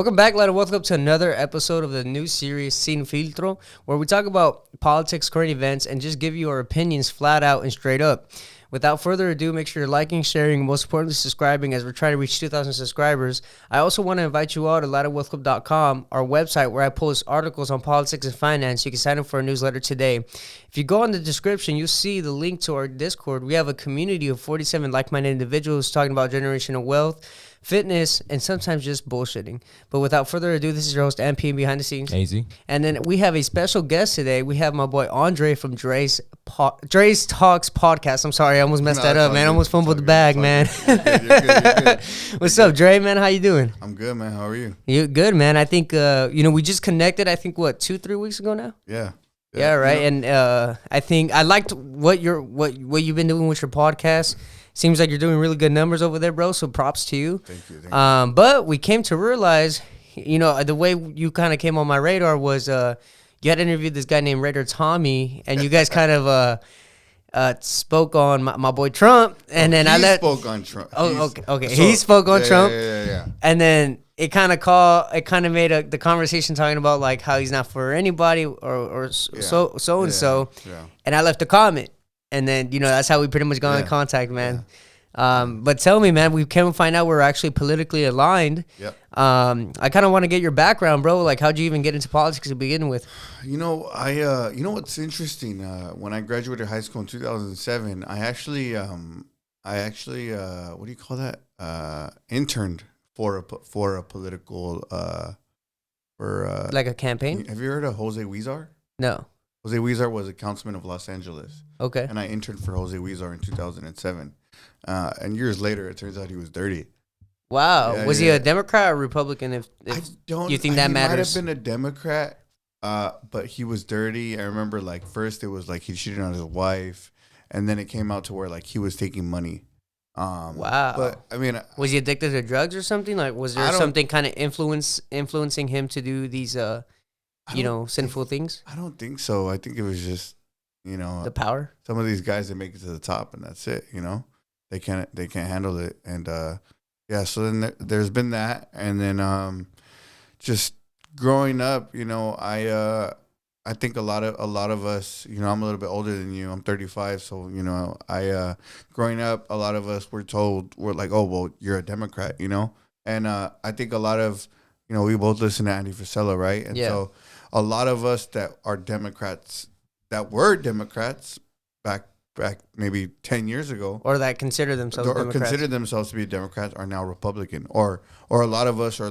Welcome back, lad, and welcome to another episode of the new series, Sin Filtro, where we talk about politics, current events, and just give you our opinions flat out and straight up. Without further ado, make sure you're liking, sharing, and most importantly, subscribing as we're trying to reach 2,000 subscribers. I also want to invite you all to ladderwealthclub.com, our website where I post articles on politics and finance. You can sign up for a newsletter today. If you go in the description, you'll see the link to our Discord. We have a community of 47 like-minded individuals talking about generational wealth, fitness, and sometimes just bullshitting. But without further ado, this is your host, MP, behind the scenes. AZ. And then we have a special guest today. We have my boy Andre from Dre's Talks podcast. I'm sorry, I almost messed that up, man. I almost fumbled the bag, man. You're good. What's up, Dre, man? How you doing? I'm good, man. How are you? You good, man? I think we just connected. I think 2-3 weeks ago now. Yeah, right. And I think I liked what you've been doing with your podcast. Seems like you're doing really good numbers over there, bro. So props to you. Thank you. But we came to realize, the way you kind of came on my radar was you had interviewed this guy named Raider Tommy, and you guys kind of spoke on my boy Trump, and then he spoke on Trump. Oh, okay. So, he spoke on Trump. Yeah. And then it kind of made the conversation talking about like how he's not for anybody or so and so. Yeah. And I left a comment. And then, that's how we pretty much got in contact, man. Yeah. But tell me, man, we came to find out we're actually politically aligned. Yep. I kind of want to get your background, bro. Like, how'd you even get into politics to begin with? You know what's interesting? When I graduated high school in 2007, I actually, what do you call that? Interned for a political, like a campaign? Have you heard of Jose Huizar? No. Jose Huizar was a councilman of Los Angeles. Okay. And I interned for Jose Huizar in 2007. And years later, it turns out he was dirty. Wow. Yeah, was he a Democrat or Republican? If you think that matters? He might have been a Democrat, but he was dirty. I remember, first it was he cheated on his wife, and then it came out to where, he was taking money. Wow. But, I mean... Was he addicted to drugs or something? Like, was there something kind of influencing him to do these... sinful things? I don't think so. I think it was just, the power. Some of these guys that make it to the top, and that's it. They can't handle it, and so then there's been that, and then just growing up, I think a lot of us, I'm a little bit older than you. I'm 35, so growing up, a lot of us were told we're like, oh well, you're a Democrat, and I think a lot of we both listen to Andy Frisella, right? And so a lot of us that are Democrats, that were Democrats back maybe 10 years ago. Or that consider themselves Democrats. Consider themselves to be Democrats are now Republican. Or a lot of us are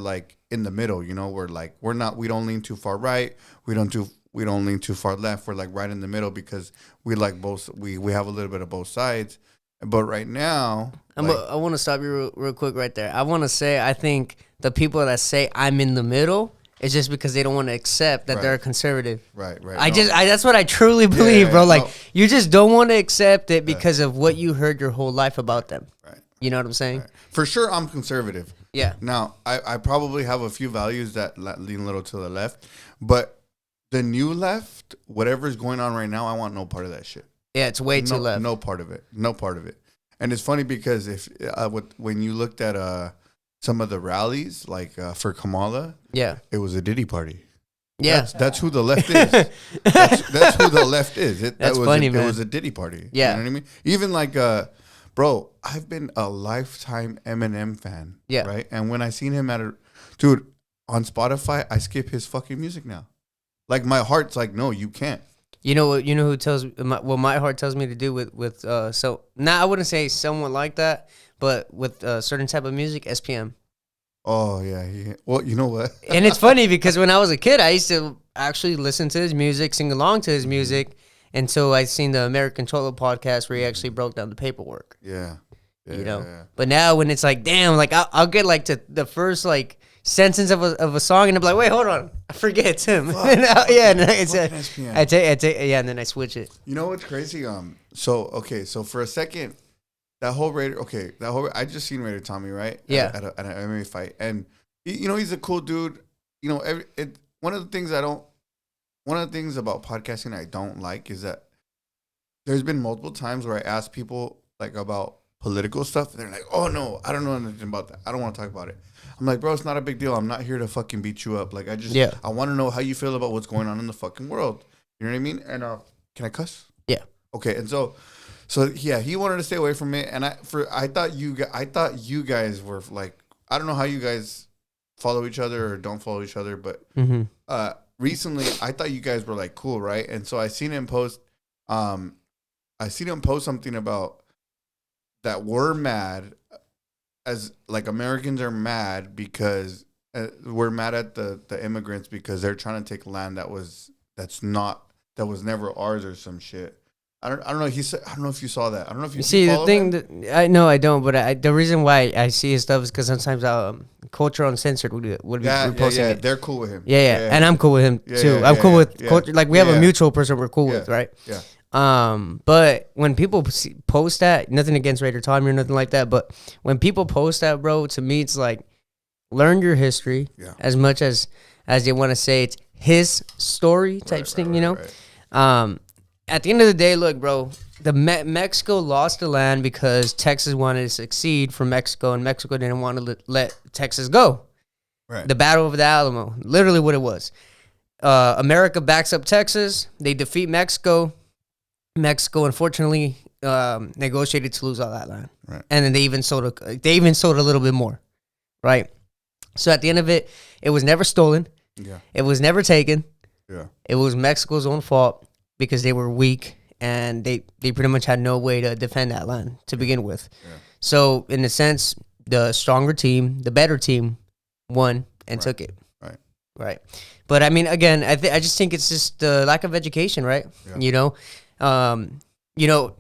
in the middle, we don't lean too far right. We don't lean too far left. We're right in the middle because we like both. We have a little bit of both sides. But right now... I want to stop you real quick right there. I want to say I think the people that say I'm in the middle is just because they don't want to accept that they're a conservative. Right. That's what I truly believe, bro. You just don't want to accept it because of what you heard your whole life about them. Right. You know what I'm saying? Right. For sure, I'm conservative. Yeah. Now, I probably have a few values that lean a little to the left, but the new left, whatever's going on right now, I want no part of that shit. Yeah, it's way too left. No part of it. And it's funny because when you looked at some of the rallies, for Kamala, it was a Diddy party. Yeah, that's who the left is. that's who the left is. That's funny, man. It was a Diddy party. Yeah, you know what I mean. Even bro, I've been a lifetime Eminem fan. Yeah, right. And when I seen him dude, on Spotify, I skip his fucking music now. My heart's no, you can't. You know who tells what my heart tells me to do with I wouldn't say someone like that, but with a certain type of music, SPM. Oh yeah. Well, you know what? And it's funny because when I was a kid, I used to actually listen to his music, sing along to his music, and so I seen the American Cholo podcast where he actually broke down the paperwork. Yeah. Yeah. But now when it's damn, I'll get to the first sentence of a song, and I'm like, wait, hold on, I forget it's him. And then and then I switch it. You know what's crazy? So for a second, I just seen Raider Tommy, right? Yeah. At an MMA fight, and he's a cool dude. One of the things about podcasting I don't like is that there's been multiple times where I ask people about political stuff. They're like, oh no, I don't know anything about that. I don't want to talk about it. I'm like, bro, it's not a big deal. I'm not here to fucking beat you up. Like, I want to know how you feel about what's going on in the fucking world. You know what I mean? And can I cuss? Yeah. Okay. And so yeah, he wanted to stay away from it. And I thought you guys were like, I don't know how you guys follow each other or don't follow each other, but recently I thought you guys were like cool, right? And so I seen him post something about that we're mad, as like Americans are mad because we're mad at the immigrants because they're trying to take land that was never ours or some shit. I don't know. I don't know if you saw that. I don't know if you see the thing him? that I know I don't, but the reason why I see his stuff is because sometimes Culture Uncensored would be reposting it. They're cool with him. Yeah, and I'm cool with him too. I'm cool with Culture. Like we have a mutual person we're cool with, right? Yeah. But when people post that, nothing against Raider Tommy or nothing like that, but when people post that, bro, to me it's like learn your history as much as they want to say it's his story type thing, you know. Right. At the end of the day, look, bro, Mexico lost the land because Texas wanted to succeed from Mexico, and Mexico didn't want to let Texas go. Right. The Battle of the Alamo, literally what it was. America backs up Texas. They defeat Mexico. Mexico, unfortunately, negotiated to lose all that land, right. And then they even sold a little bit more, right? So at the end of it, it was never stolen. Yeah. It was never taken. Yeah. It was Mexico's own fault because they were weak and they pretty much had no way to defend that land to begin with. Yeah. So in a sense, the stronger team, the better team, won and took it. Right. But I mean, again, I just think it's just the lack of education, right? Yeah. You know,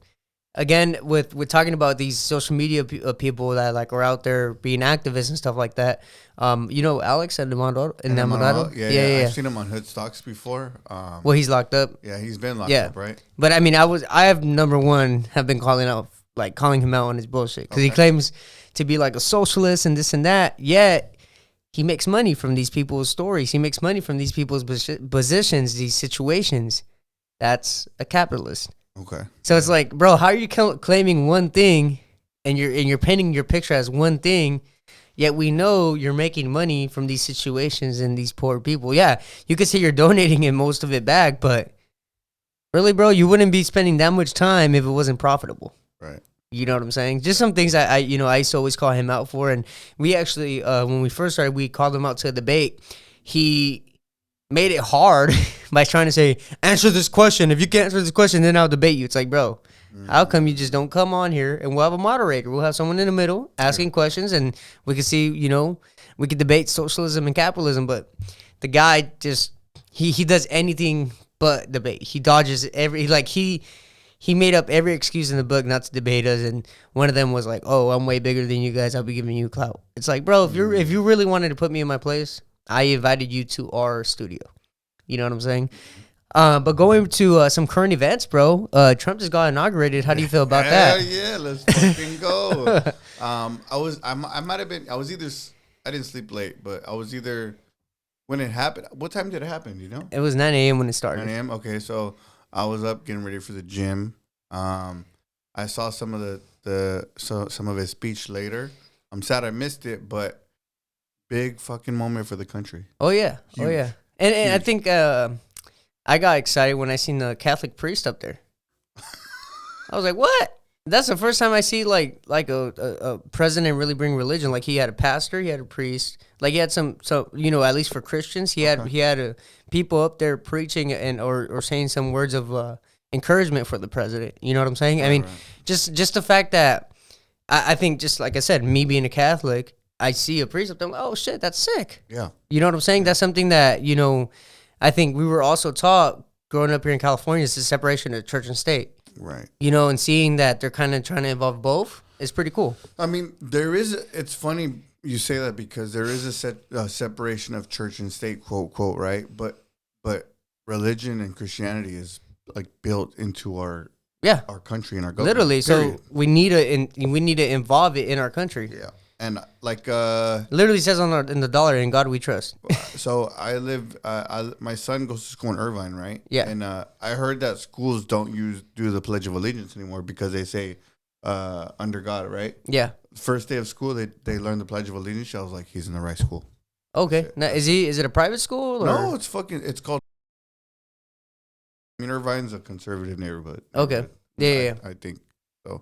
again, with talking about these social media people that like are out there being activists and stuff like that. Alex Enamorado. Yeah. I've seen him on Hood Stocks before. Well, he's locked up. Yeah, he's been locked up, right? But I mean, I have been calling him out on his bullshit because he claims to be like a socialist and this and that. Yet he makes money from these people's stories. He makes money from these people's positions, these situations. That's a capitalist. Okay. So it's like, bro, how are you claiming one thing and you're painting your picture as one thing, yet we know you're making money from these situations and these poor people. Yeah, you could say you're donating and most of it back, but really, bro, you wouldn't be spending that much time if it wasn't profitable. Right. You know what I'm saying? Just some things I used to always call him out for. And we actually, when we first started, we called him out to a debate. He made it hard by trying to say, answer this question. If you can't answer this question, then I'll debate you. It's like, bro, how come you just don't come on here and we'll have a moderator? We'll have someone in the middle asking questions and we can see, we could debate socialism and capitalism. But the guy just, he does anything but debate. He dodges he made up every excuse in the book not to debate us. And one of them was like, oh, I'm way bigger than you guys. I'll be giving you clout. It's like, bro, if you really wanted to put me in my place, I invited you to our studio. You know what I'm saying? But going to some current events, bro. Trump just got inaugurated. How do you feel about that? Yeah, let's fucking go. I didn't sleep late, but I was either when it happened. What time did it happen? Do you know? It was 9 a.m. when it started. 9 a.m. Okay, so I was up getting ready for the gym. I saw some of his speech later. I'm sad I missed it, but big fucking moment for the country. Oh yeah. Huge. Oh yeah. And I think I got excited when I seen the Catholic priest up there. I was like, what? That's the first time I see like a president really bring religion. Like he had a pastor, he had a priest. Like he had some at least for Christians, he had people up there preaching and or saying some words of encouragement for the president. You know what I'm saying? I mean, just the fact that I think, just like I said, me being a Catholic, I see a priest up there, I'm like, oh shit, that's sick. Yeah. You know what I'm saying? That's something that, I think we were also taught growing up here in California is the separation of church and state. Right. And seeing that they're kind of trying to involve both is pretty cool. I mean, it's funny you say that because there is a separation of church and state, quote, quote, right? But religion and Christianity is like built into our country and our government. Literally. Period. So we need to involve it in our country. Yeah. And like literally says in the dollar, "In God we trust." So my son goes to school in Irvine, right? Yeah. And I heard that schools don't do the Pledge of Allegiance anymore because they say under God, right? Yeah. First day of school, they learned the Pledge of Allegiance. I was like, he's in the right school. Okay. Now, is it a private school? Or? No, it's called. I mean, Irvine's a conservative neighborhood. Okay. Yeah. I think so.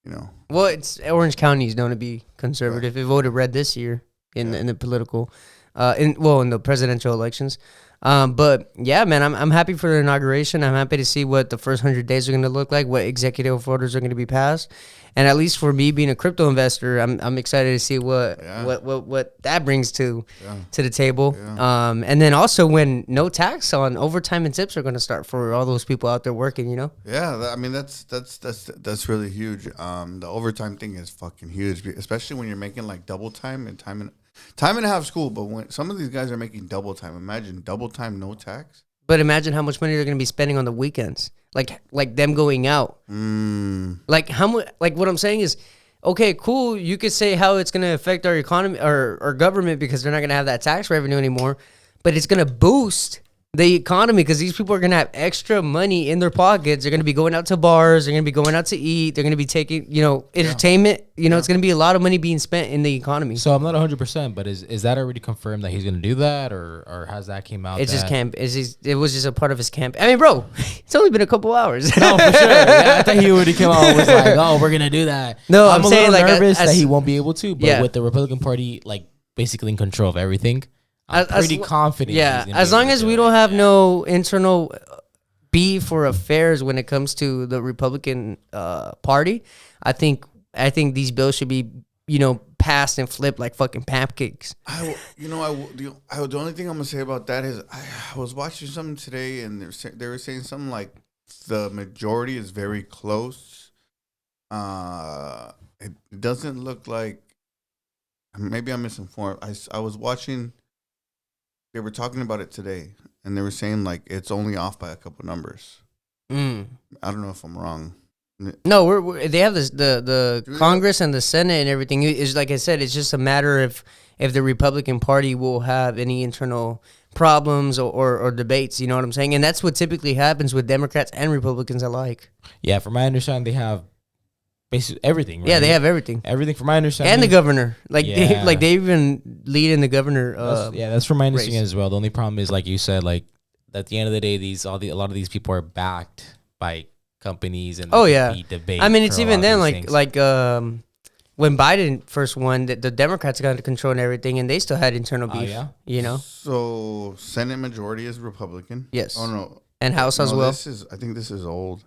You know. Well, it's Orange County is known to be conservative. It voted red this year in the political, in the presidential elections. But yeah, man, I'm happy for the inauguration. I'm happy to see what the first 100 days are going to look like, what executive orders are going to be passed, and at least for me being a crypto investor, I'm excited to see what that brings to the table. Yeah. And then also when no tax on overtime and tips are going to start for all those people out there working, you know. Yeah, I mean that's really huge. The overtime thing is fucking huge, especially when you're making like double time and time and a half school, but when some of these guys are making double time, imagine double time, no tax. But imagine how much money they're going to be spending on the weekends, like them going out. Like how much? Like what I'm saying is, okay, cool. You could say how it's going to affect our economy or our government because they're not going to have that tax revenue anymore, but it's going to boost the economy because these people are going to have extra money in their pockets. They're going to be going out to bars. They're going to be going out to eat. They're going to be taking, entertainment. It's going to be a lot of money being spent in the economy. So I'm not 100%, but is that already confirmed that he's going to do that, or has that came out? It's just camp. It was just a part of his camp. I mean, bro, it's only been a couple hours. No, for sure. Yeah, I thought he already came out and was like, "Oh, we're going to do that." No, I'm saying a little nervous that he won't be able to. But with the Republican Party basically in control of everything, I'm pretty confident. Yeah, as long as we don't have no internal beef or affairs when it comes to the Republican Party, I think these bills should be passed and flipped like fucking pancakes. The only thing I'm gonna say about that is I was watching something today and they were saying something like the majority is very close. It doesn't look like. Maybe I'm misinformed. I was watching. They were talking about it today, and they were saying like it's only off by a couple numbers. I don't know if I'm wrong. No, they have the Congress and the Senate and everything. Is like I said, it's just a matter of if the Republican Party will have any internal problems or debates. You know what I'm saying? And that's what typically happens with Democrats and Republicans alike. Yeah, from my understanding, they have basically everything. Right? Yeah, they have everything. Everything from my understanding, and the governor. They even lead in the governor. That's from my understanding as well. The only problem is, like you said, like at the end of the day, a lot of these people are backed by companies and debate. I mean, it's even then like when Biden first won, the Democrats got into control and everything, and they still had internal beef. So Senate majority is Republican. Yes. Oh no. And House as well. I think this is old.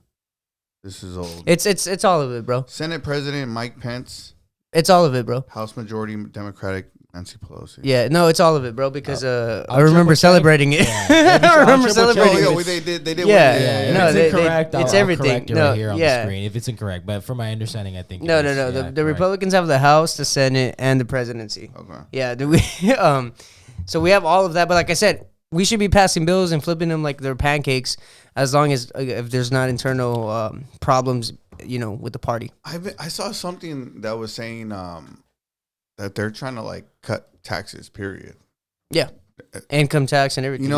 It's all of it, bro. Senate President Mike Pence. It's all of it, bro. House Majority Democratic Nancy Pelosi. Yeah, no, it's all of it, bro. Because I remember celebrating it. Yeah. I remember celebrating it. Oh, they did. Yeah. No, it's incorrect. It's I'll everything. correct it right here on the screen if it's incorrect. But from my understanding, I think no. The Republicans have the House, the Senate, and the presidency. Okay. Yeah. Do we? So we have all of that. But like I said, we should be passing bills and flipping them like they're pancakes, as long as if there's not internal problems, with the party. I saw something that was saying that they're trying to like cut taxes. Period. Yeah, income tax and everything.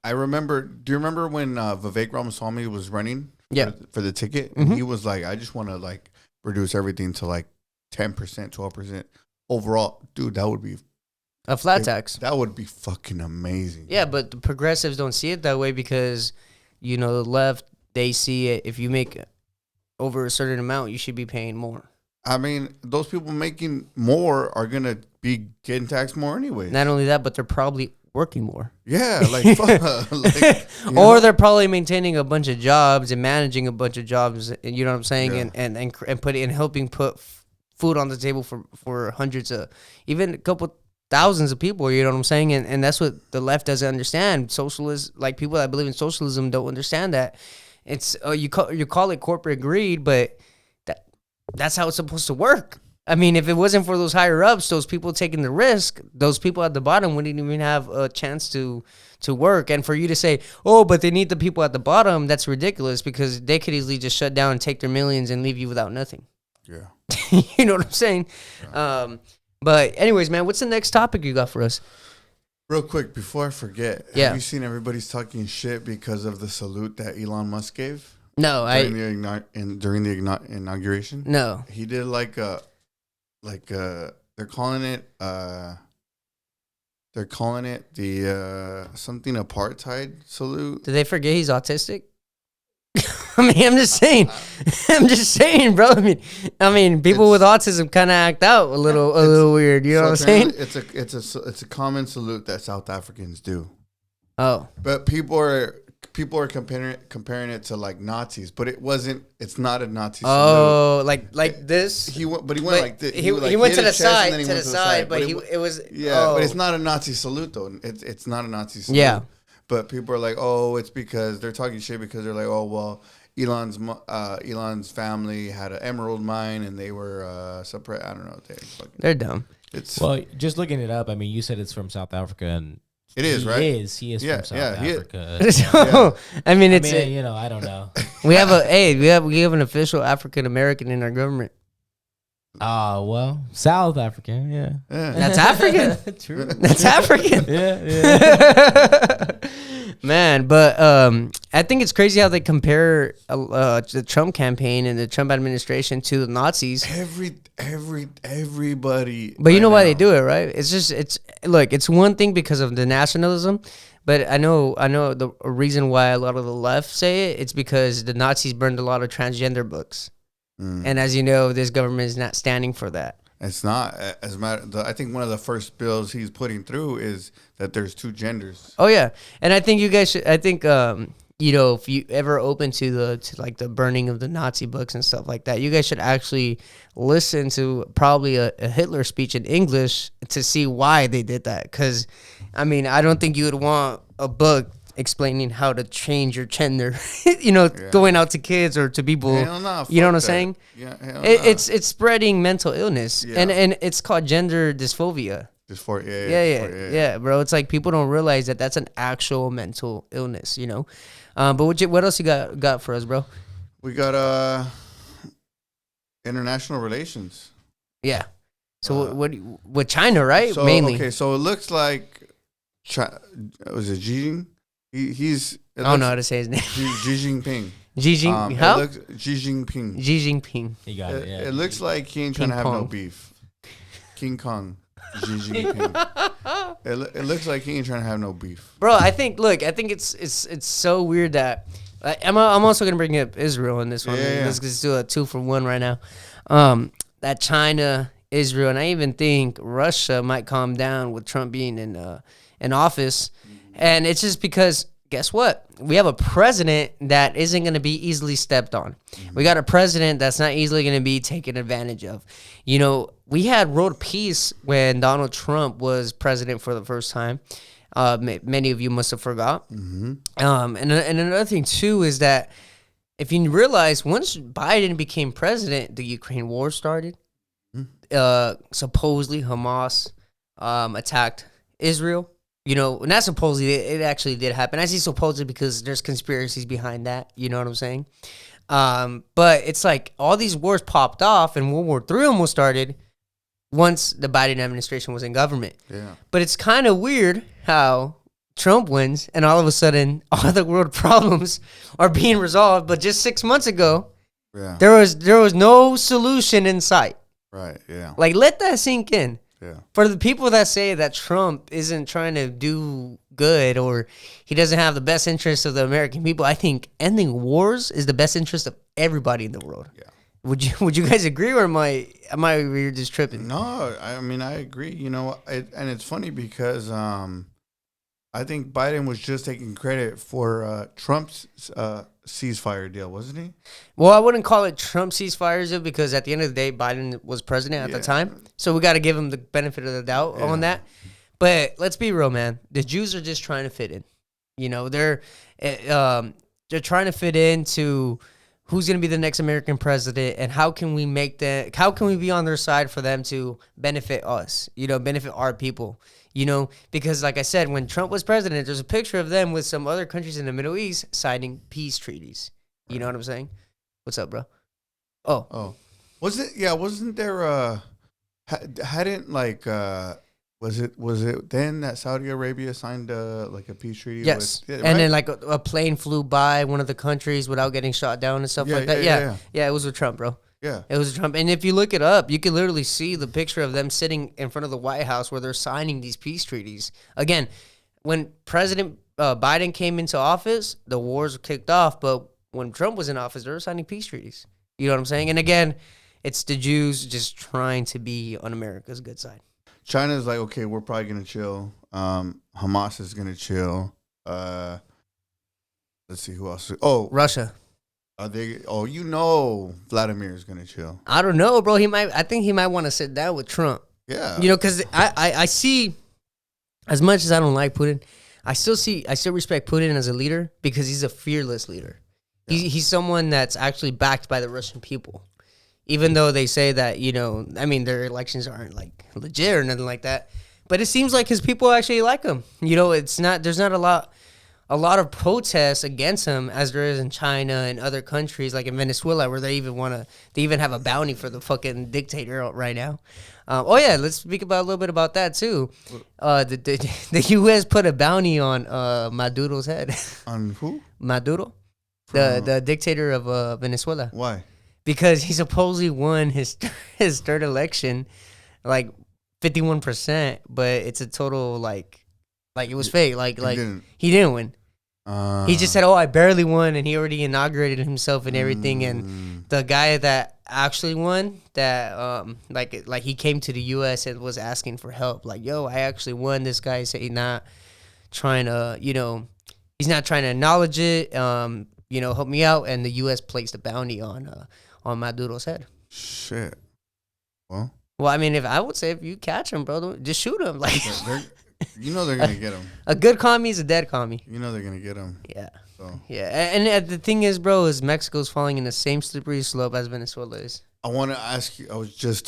I remember. Do you remember when Vivek Ramaswamy was running? For the ticket, Mm-hmm. He was like, "I just want to like reduce everything to like 10%, 12% overall." Dude, that would be a flat tax. That would be fucking amazing. Yeah, but the progressives don't see it that way because, the left, they see it. If you make over a certain amount, you should be paying more. I mean, those people making more are going to be getting taxed more anyway. Not only that, but they're probably working more. Yeah, or they're probably maintaining a bunch of jobs and managing a bunch of jobs, you know what I'm saying? Yeah. And putting and helping put food on the table for hundreds of, even a couple thousands of people, you know what I'm saying? And that's what the left doesn't understand. Socialists, like people that believe in socialism, don't understand that. It's you call it corporate greed, but that's how it's supposed to work. I mean, if it wasn't for those higher ups, those people taking the risk, those people at the bottom wouldn't even have a chance to work. And for you to say, oh, but they need the people at the bottom, that's ridiculous because they could easily just shut down and take their millions and leave you without nothing. Yeah. You know what I'm saying? Yeah. But anyways, man, what's the next topic you got for us? Real quick, before I forget, have you seen everybody's talking shit because of the salute that Elon Musk gave? No, during the inauguration. No, he did like they're calling it the something apartheid salute. did they forget he's autistic? I mean, I'm just saying. I'm just saying, bro. I mean, people with autism kind of act out a little weird. You know what I'm saying? It's a common salute that South Africans do. Oh, but people are comparing it to like Nazis, but it's not a Nazi salute. Oh, like this. He went like this. He went to the side, but it was but it's not a Nazi salute though. It's not a Nazi salute. Yeah. But people are like, oh, it's because they're talking shit because they're like, oh, well, Elon's family had an emerald mine and they were separate. I don't know. They're dumb. Well, just looking it up. I mean, you said it's from South Africa, and it is, right? He is from South Africa. So, I mean, I don't know. we have an official African American in our government. Oh, well, South African, yeah. That's African. True. That's African. Yeah. Man, but I think it's crazy how they compare the Trump campaign and the Trump administration to the Nazis. Everybody. But you know why they do it, right? It's one thing because of the nationalism, but I know the reason why a lot of the left say it's because the Nazis burned a lot of transgender books. And as you know, this government is not standing for that. It's not. As a matter, I think one of the first bills he's putting through is that there's two genders. Oh yeah, and I think you guys should. I think if you ever open to the burning of the Nazi books and stuff like that, you guys should actually listen to probably a Hitler speech in English to see why they did that. Because, I mean, I don't think you would want a book explaining how to change your gender, going out to kids or to people. You know what I'm saying? Yeah, it's spreading mental illness, and it's called gender dysphoria. Yeah, bro. It's like people don't realize that that's an actual mental illness, But what else you got for us, bro? We got international relations. Yeah. So what with China, right? So, mainly. Okay, so it looks like was it Xi Jinping? I don't know how to say his name. Xi Jinping. Xi Jinping. How? Xi Jinping. Xi Jinping. You got it. Yeah. It looks like he ain't trying to have no beef. King Kong. Xi Jinping. It looks like he ain't trying to have no beef. Bro, I think it's so weird that I'm also gonna bring up Israel in this one. Yeah. Let's just do a 2-for-1 right now. That China, Israel, and I even think Russia might calm down with Trump being in office. And it's just because, guess what? We have a president that isn't going to be easily stepped on. We got a president that's not easily going to be taken advantage of. We had world peace when Donald Trump was president for the first time. Many of you must have forgot. Mm-hmm. And another thing, too, is that if you realize once Biden became president, the Ukraine war started. Supposedly Hamas attacked Israel. Not supposedly, it actually did happen. I say supposedly because there's conspiracies behind that. You know what I'm saying? But it's like all these wars popped off and World War III almost started once the Biden administration was in government. Yeah. But it's kind of weird how Trump wins and all of a sudden all the world problems are being resolved. But just 6 months ago, there was no solution in sight. Right, yeah. Like, let that sink in. Yeah. For the people that say that Trump isn't trying to do good or he doesn't have the best interest of the American people, I think ending wars is the best interest of everybody in the world. Yeah. Would you guys agree, or am I just tripping? No, I mean I agree. And it's funny because I think Biden was just taking credit for Trump's ceasefire deal, wasn't he? Well, I wouldn't call it Trump ceasefire deal because at the end of the day, Biden was president at the time. So we got to give him the benefit of the doubt on that. But let's be real, man. The Jews are just trying to fit in. They're trying to fit into who's going to be the next American president and how can we be on their side for them to benefit us, benefit our people. Because like I said, when Trump was president, there's a picture of them with some other countries in the Middle East signing peace treaties. You know what I'm saying? What's up, bro? Oh. Was it? Yeah. Wasn't there hadn't Was it then that Saudi Arabia signed like a peace treaty? Yes, with, and then like a plane flew by one of the countries without getting shot down and stuff like that. Yeah, it was with Trump, bro. Yeah, it was Trump. And if you look it up, you can literally see the picture of them sitting in front of the White House where they're signing these peace treaties. Again, when President Biden came into office, the wars were kicked off, but when Trump was in office, they were signing peace treaties. You know what I'm saying? And again, it's the Jews just trying to be on America's good side. China's like, okay, we're probably gonna chill. Hamas is gonna chill. Let's see who else. Oh, Russia. Are they? Oh, you know, Vladimir is gonna chill. I don't know, bro. I think he might want to sit down with Trump. Yeah. You know, because I see, as much as I don't like Putin, I still respect Putin as a leader because he's a fearless leader. Yeah. He's someone that's actually backed by the Russian people. Even though they say that, you know, I mean, their elections aren't like legit or nothing like that, but it seems like his people actually like him. You know, there's not a lot of protests against him as there is in China and other countries like in Venezuela where they even have a bounty for the fucking dictator right now. Let's speak about a little bit about that too. The U.S. put a bounty on Maduro's head. On who? Maduro, the dictator of Venezuela. Why? Because he supposedly won his third election, like 51%, but it's a total like it was fake. He didn't win. He just said, "Oh, I barely won," and he already inaugurated himself and everything. And the guy that actually won, that like he came to the U.S. and was asking for help, like, "Yo, I actually won." This guy said he's not trying to, he's not trying to acknowledge it. Help me out. And the U.S. placed a bounty on Maduro's head. Shit. Well, I mean, if you catch him, bro, just shoot him. Like, they're gonna get him. A good commie is a dead commie. They're gonna get him. Yeah. So. Yeah, and the thing is, bro, is Mexico's falling in the same slippery slope as Venezuela is. I want to ask you. I was just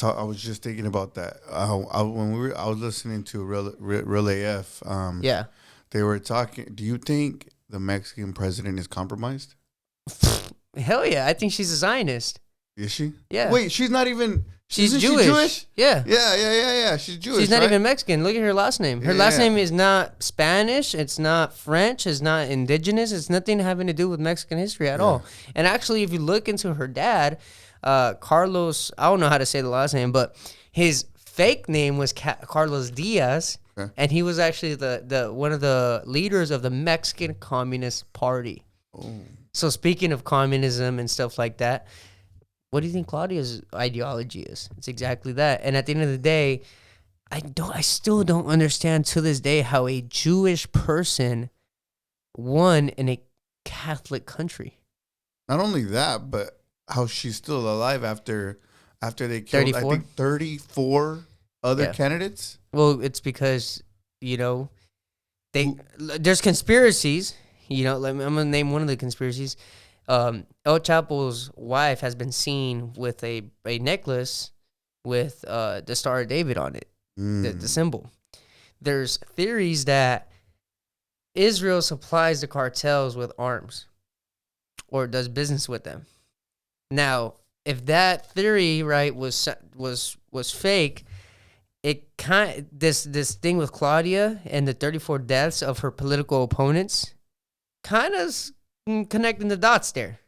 thinking about that. I was listening to Real AF. Yeah. They were talking. Do you think the Mexican president is compromised? Hell yeah, I think she's a Zionist. Is she? Yeah. Wait, she's not even. She's Jewish. She Jewish? Yeah. Yeah. She's Jewish. She's not even Mexican. Look at her last name. Her last name is not Spanish. It's not French. It's not indigenous. It's nothing having to do with Mexican history at all. And actually, if you look into her dad, Carlos, I don't know how to say the last name, but his fake name was Carlos Diaz, and he was actually the one of the leaders of the Mexican Communist Party. Oh. So speaking of communism and stuff like that, what do you think Claudia's ideology is? It's exactly that. And at the end of the day, I still don't understand to this day how a Jewish person won in a Catholic country. Not only that, but how she's still alive after they killed 34? I think 34 other candidates. Well, it's because, there's conspiracies. I'm gonna name one of the conspiracies. El Chapo's wife has been seen with a necklace with the Star of David on it, the symbol. There's theories that Israel supplies the cartels with arms or does business with them. Now, if that theory, right, was fake, it this thing with Claudia and the 34 deaths of her political opponents kind of connecting the dots there,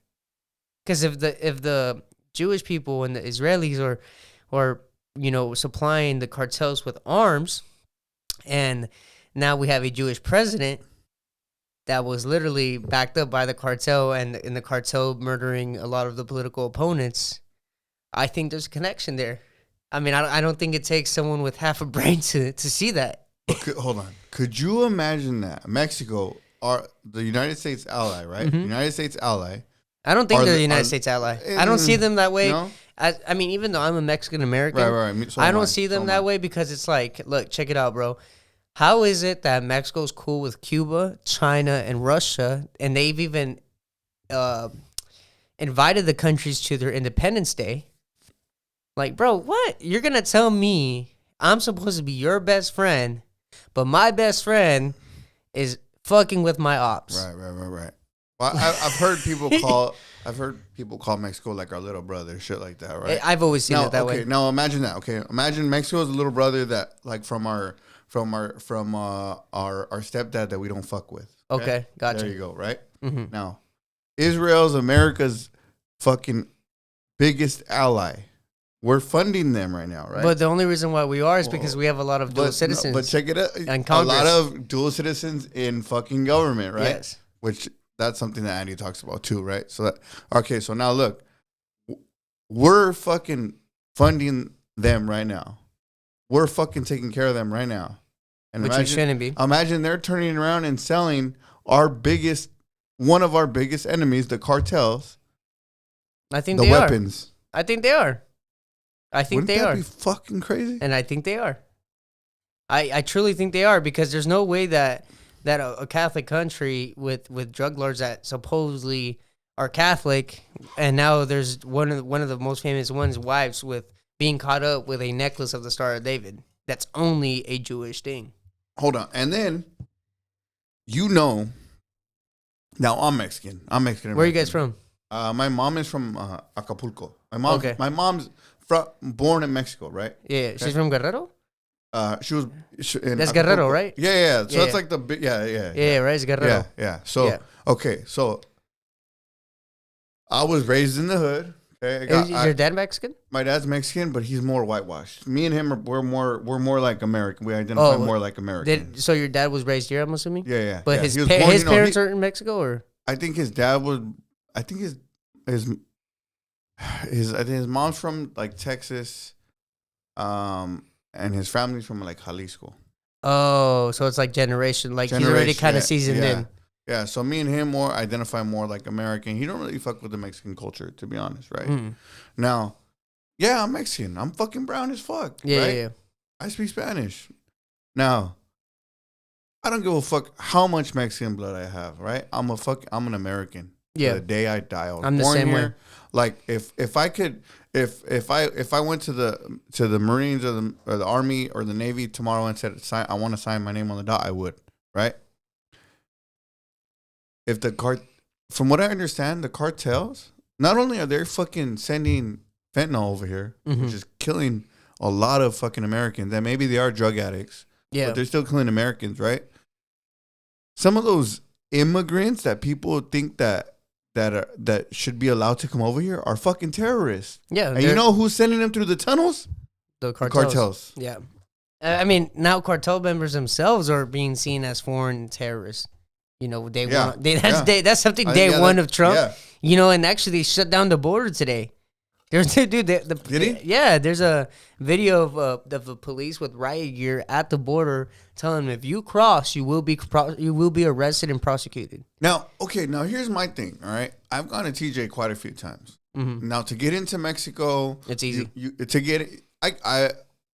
because if the Jewish people and the Israelis are supplying the cartels with arms, and now we have a Jewish president that was literally backed up by the cartel and the cartel murdering a lot of the political opponents, I think there's a connection there. I mean, I don't think it takes someone with half a brain to see that. Okay, hold on. Could you imagine that Mexico are the United States ally, right? Mm-hmm. United States ally. I don't think they're the United States ally. I don't see them that way. No? I mean, even though I'm a Mexican American, right. I don't see them that way, because it's like, look, check it out, bro. How is it that Mexico's cool with Cuba, China, and Russia, and they've even invited the countries to their Independence Day? Like, bro, what? You're going to tell me I'm supposed to be your best friend, but my best friend is fucking with my ops. Right. Well, I've heard people call I've heard people call Mexico like our little brother, shit like that, right? I've always seen it that way. Now imagine that. Okay, imagine Mexico's a little brother that like from our stepdad that we don't fuck with. Okay, gotcha. There you go, right? Mm-hmm. Now, Israel's America's fucking biggest ally. We're funding them right now, right? But the only reason why we are is because we have a lot of dual citizens. But check it out. And a lot of dual citizens in fucking government, right? Yes. Which that's something that Andy talks about too, right? So so now look, we're fucking funding them right now. We're fucking taking care of them right now. And which we shouldn't be. Imagine they're turning around and selling one of our biggest enemies, the cartels. I think the they weapons. Are. I think they are. I think Wouldn't they that are. be fucking crazy? And I think they are. I truly think they are, because there's no way that a Catholic country with drug lords that supposedly are Catholic, and now there's one of the most famous ones, wives with being caught up with a necklace of the Star of David. That's only a Jewish thing. Hold on, and then now I'm Mexican. American. Where are you guys from? My mom is from Acapulco. My mom's born in Mexico, right? Yeah, okay. She's from Guerrero. That's Acapulco. Guerrero, right? Yeah. So that's like the big, yeah. Right, it's Guerrero. Yeah. So okay, so I was raised in the hood. Okay, is your dad Mexican? My dad's Mexican, but he's more whitewashed. Me and him we're more like American. We identify more like American. So your dad was raised here, I'm assuming. Yeah. But his parents are in Mexico, or I think his dad was. I think his mom's from like Texas, and his family's from like Jalisco. Oh, so it's like generation. Like he's already kind of seasoned in. Yeah, so me and him identify more like American. He don't really fuck with the Mexican culture, to be honest, right? Mm. Now, I'm Mexican. I'm fucking brown as fuck. Right? Yeah. I speak Spanish. Now, I don't give a fuck how much Mexican blood I have, right? I'm an American. Yeah. The day I die, I was I'm the born same here. way. Like if I went to the Marines or the Army or the Navy tomorrow and said I want to sign my name on the dot, I would, right? From what I understand, the cartels, not only are they fucking sending fentanyl over here, which is killing a lot of fucking Americans, and maybe they are drug addicts, but they're still killing Americans, right? Some of those immigrants that people think that should be allowed to come over here are fucking terrorists. Yeah. And you know who's sending them through the tunnels? The cartels. The cartels. Yeah. I mean, now cartel members themselves are being seen as foreign terrorists. You know, that's something one of Trump. Yeah. You know, and actually they shut down the border today. There's Did he? Yeah, there's a video of the police with riot gear at the border telling them if you cross, you will be arrested and prosecuted. Now, here's my thing. All right, I've gone to TJ quite a few times. Mm-hmm. Now to get into Mexico, it's easy. I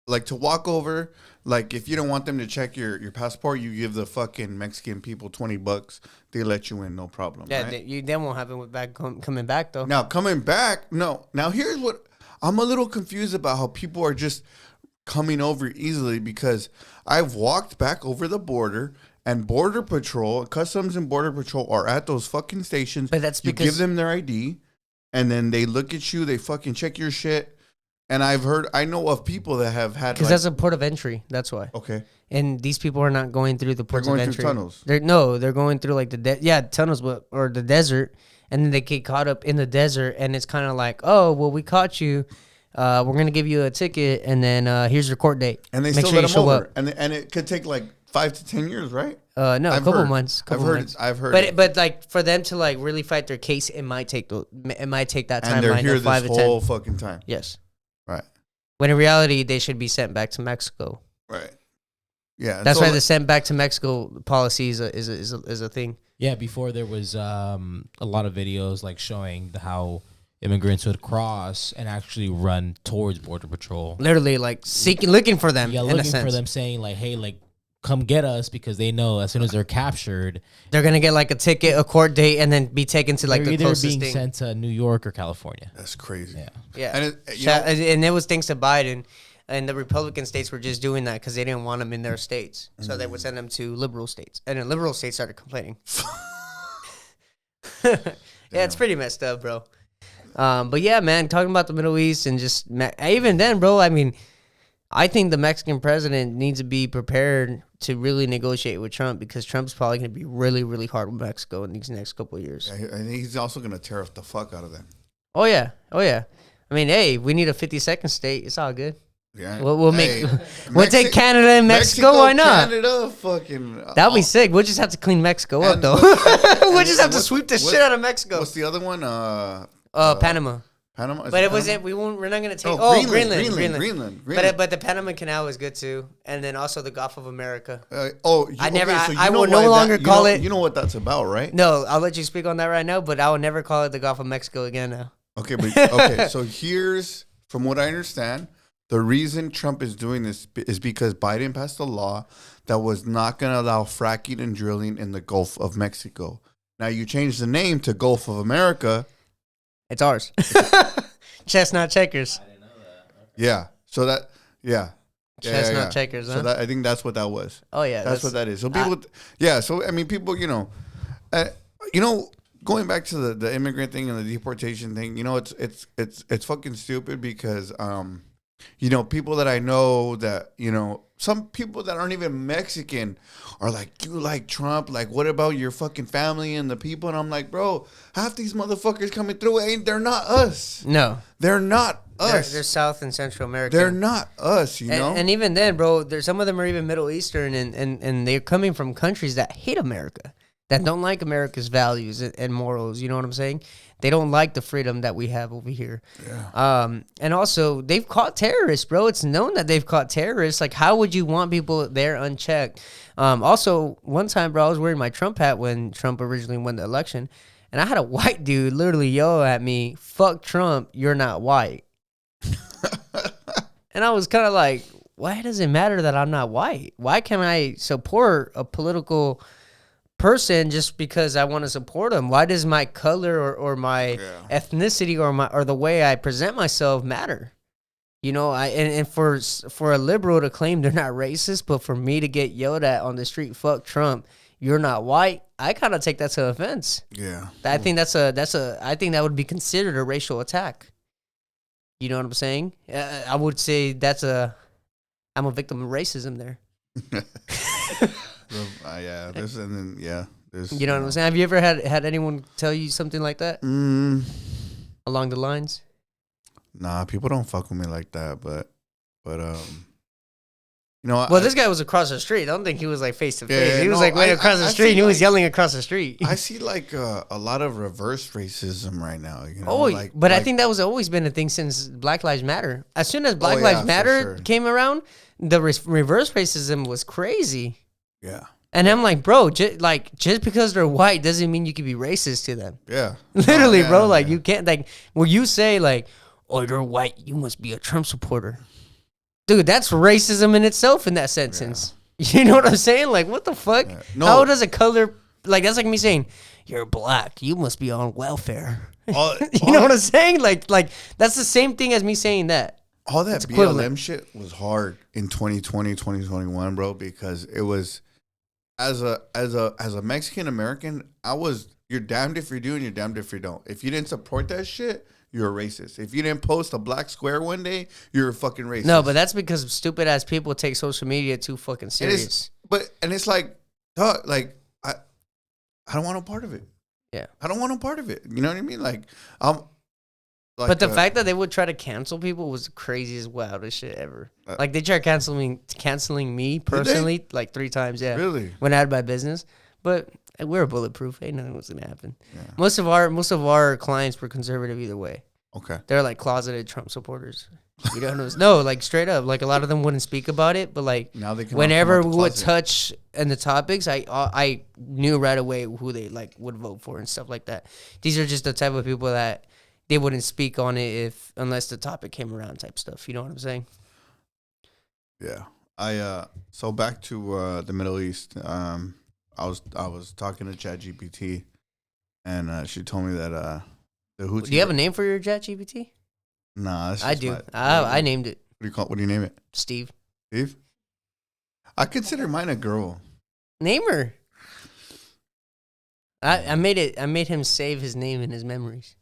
like to walk over. Like, if you don't want them to check your passport, you give the fucking Mexican people $20. They let you in, no problem. Yeah, right? That won't happen with coming back, though. Now, coming back, no. Now, here's what I'm a little confused about, how people are just coming over easily, because I've walked back over the border, and Border Patrol, Customs and Border Patrol are at those fucking stations. But that's because you give them their ID, and then they look at you, they fucking check your shit. And I know of people that have had, because that's a port of entry. That's why. Okay. And these people are not going through the ports of entry. They're going through tunnels. They're going through like tunnels, or the desert, and then they get caught up in the desert, and it's kind of like, oh, well, we caught you. We're gonna give you a ticket, and then here's your court date. And they still let them over. And it could take like 5 to 10 years, right? No, a couple months. I've heard. But like for them to like really fight their case, it might take that timeline. And they're here 5 this to 10. whole fucking time. Yes. Right. When in reality, they should be sent back to Mexico. Right. Yeah. That's why the sent back to Mexico policy is a thing. Yeah. Before there was a lot of videos like showing how immigrants would cross and actually run towards Border Patrol. Literally, like looking for them. Yeah, looking for them, saying like, "Hey, like, come get us," because they know as soon as they're captured, they're gonna get like a ticket, a court date, and then be taken to like the closest thing. They're being sent to New York or California. That's crazy. Yeah. And it was thanks to Biden, and the Republican states were just doing that because they didn't want them in their states, so they would send them to liberal states, and then liberal states started complaining. Yeah, it's pretty messed up, bro. But yeah, man, talking about the Middle East and just even then, bro. I mean, I think the Mexican president needs to be prepared to really negotiate with Trump because Trump's probably going to be really, really hard with Mexico in these next couple of years. Yeah, I think he's also going to tariff the fuck out of them. Oh yeah. I mean, hey, we need a 52nd state. It's all good. Yeah, we'll make we'll take Canada and Mexico. Why not? Canada, fucking. That'll be sick. We'll just have to clean Mexico up, though. We'll just have to sweep the shit out of Mexico. What's the other one? Panama. Panama. But it wasn't. We're not gonna take. Greenland. But the Panama Canal is good too, and then also the Gulf of America. I will no longer call it. You know what that's about, right? No, I'll let you speak on that right now. But I will never call it the Gulf of Mexico again now. Okay. So here's, from what I understand, the reason Trump is doing this is because Biden passed a law that was not going to allow fracking and drilling in the Gulf of Mexico. Now you change the name to Gulf of America. It's ours. Chestnut checkers. I didn't know that. Okay. Yeah. So that, yeah. Chestnut checkers, huh? So I think that's what that was. Oh, yeah. That's what that is. So people, So, I mean, people, going back to the immigrant thing and the deportation thing, it's fucking stupid because, people that I know that, some people that aren't even Mexican are like, you like Trump? Like, what about your fucking family and the people? And I'm like, bro, half these motherfuckers coming through, they're not us. No. They're not us. They're South and Central America. They're not us, you know? And even then, bro, some of them are even Middle Eastern, and they're coming from countries that hate America, that don't like America's values and morals, you know what I'm saying? They don't like the freedom that we have over here. Yeah. And also, they've caught terrorists, bro. It's known that they've caught terrorists. Like, how would you want people there unchecked? Also, one time, bro, I was wearing my Trump hat when Trump originally won the election, and I had a white dude literally yell at me, "Fuck Trump, you're not white." And I was kind of like, why does it matter that I'm not white? Why can't I support a political person just because I want to support them? Why does my color or my ethnicity or the way I present myself matter? And for a liberal to claim they're not racist, but for me to get yelled at on the street, "Fuck Trump, you're not white," I kind of take that to offense. Yeah, I think I think that would be considered a racial attack. You know what I'm saying? I would say I'm a victim of racism there. There's you know what I'm saying? Have you ever had anyone tell you something like that? Along the lines? Nah, people don't fuck with me like that, but this guy was across the street. I don't think he was like face to face. He was way across the street. And he was yelling across the street. I see like a lot of reverse racism right now. I think that was always been a thing since Black Lives Matter. As soon as Black Lives Matter came around, the reverse racism was crazy. Yeah. And I'm like, bro, just because they're white doesn't mean you can be racist to them. Yeah. Literally, bro. Like, you can't, like, when you say, like, "Oh, you're white, you must be a Trump supporter." Dude, that's racism in itself in that sentence. Yeah. You know what I'm saying? Like, what the fuck? Yeah. No. How does a color, like, that's like me saying, "You're black, you must be on welfare." You know what I'm saying? Like that's the same thing as me saying that. All that BLM shit was hard in 2020, 2021, bro, because it was, as a Mexican American, you're damned if you do and you're damned if you don't. If you didn't support that shit, you're a racist. If you didn't post a black square one day, you're a fucking racist. No, but that's because stupid ass people take social media too fucking serious. It's like, dog, like, I don't want no part of it. Yeah. I don't want no part of it. You know what I mean? But the fact that they would try to cancel people was the craziest, wildest shit ever. Like, they tried canceling me personally like 3 times. Yeah, really? When I had my business, but we're bulletproof. Ain't nothing was gonna happen. Yeah. Most of our clients were conservative either way. Okay, they're like closeted Trump supporters. You don't know? No, like straight up. Like, a lot of them wouldn't speak about it, but like now they can whenever we would touch in the topics, I knew right away who they like would vote for and stuff like that. These are just the type of people that they wouldn't speak on it unless the topic came around, type stuff. You know what I'm saying? Yeah. So back to the Middle East. I was talking to ChatGPT, and she told me that the Houthis. Do you have a name for your ChatGPT? Nah, I do. I named it. What do you name it? Steve. Steve? I consider mine a girl. Name her. I made him save his name in his memories.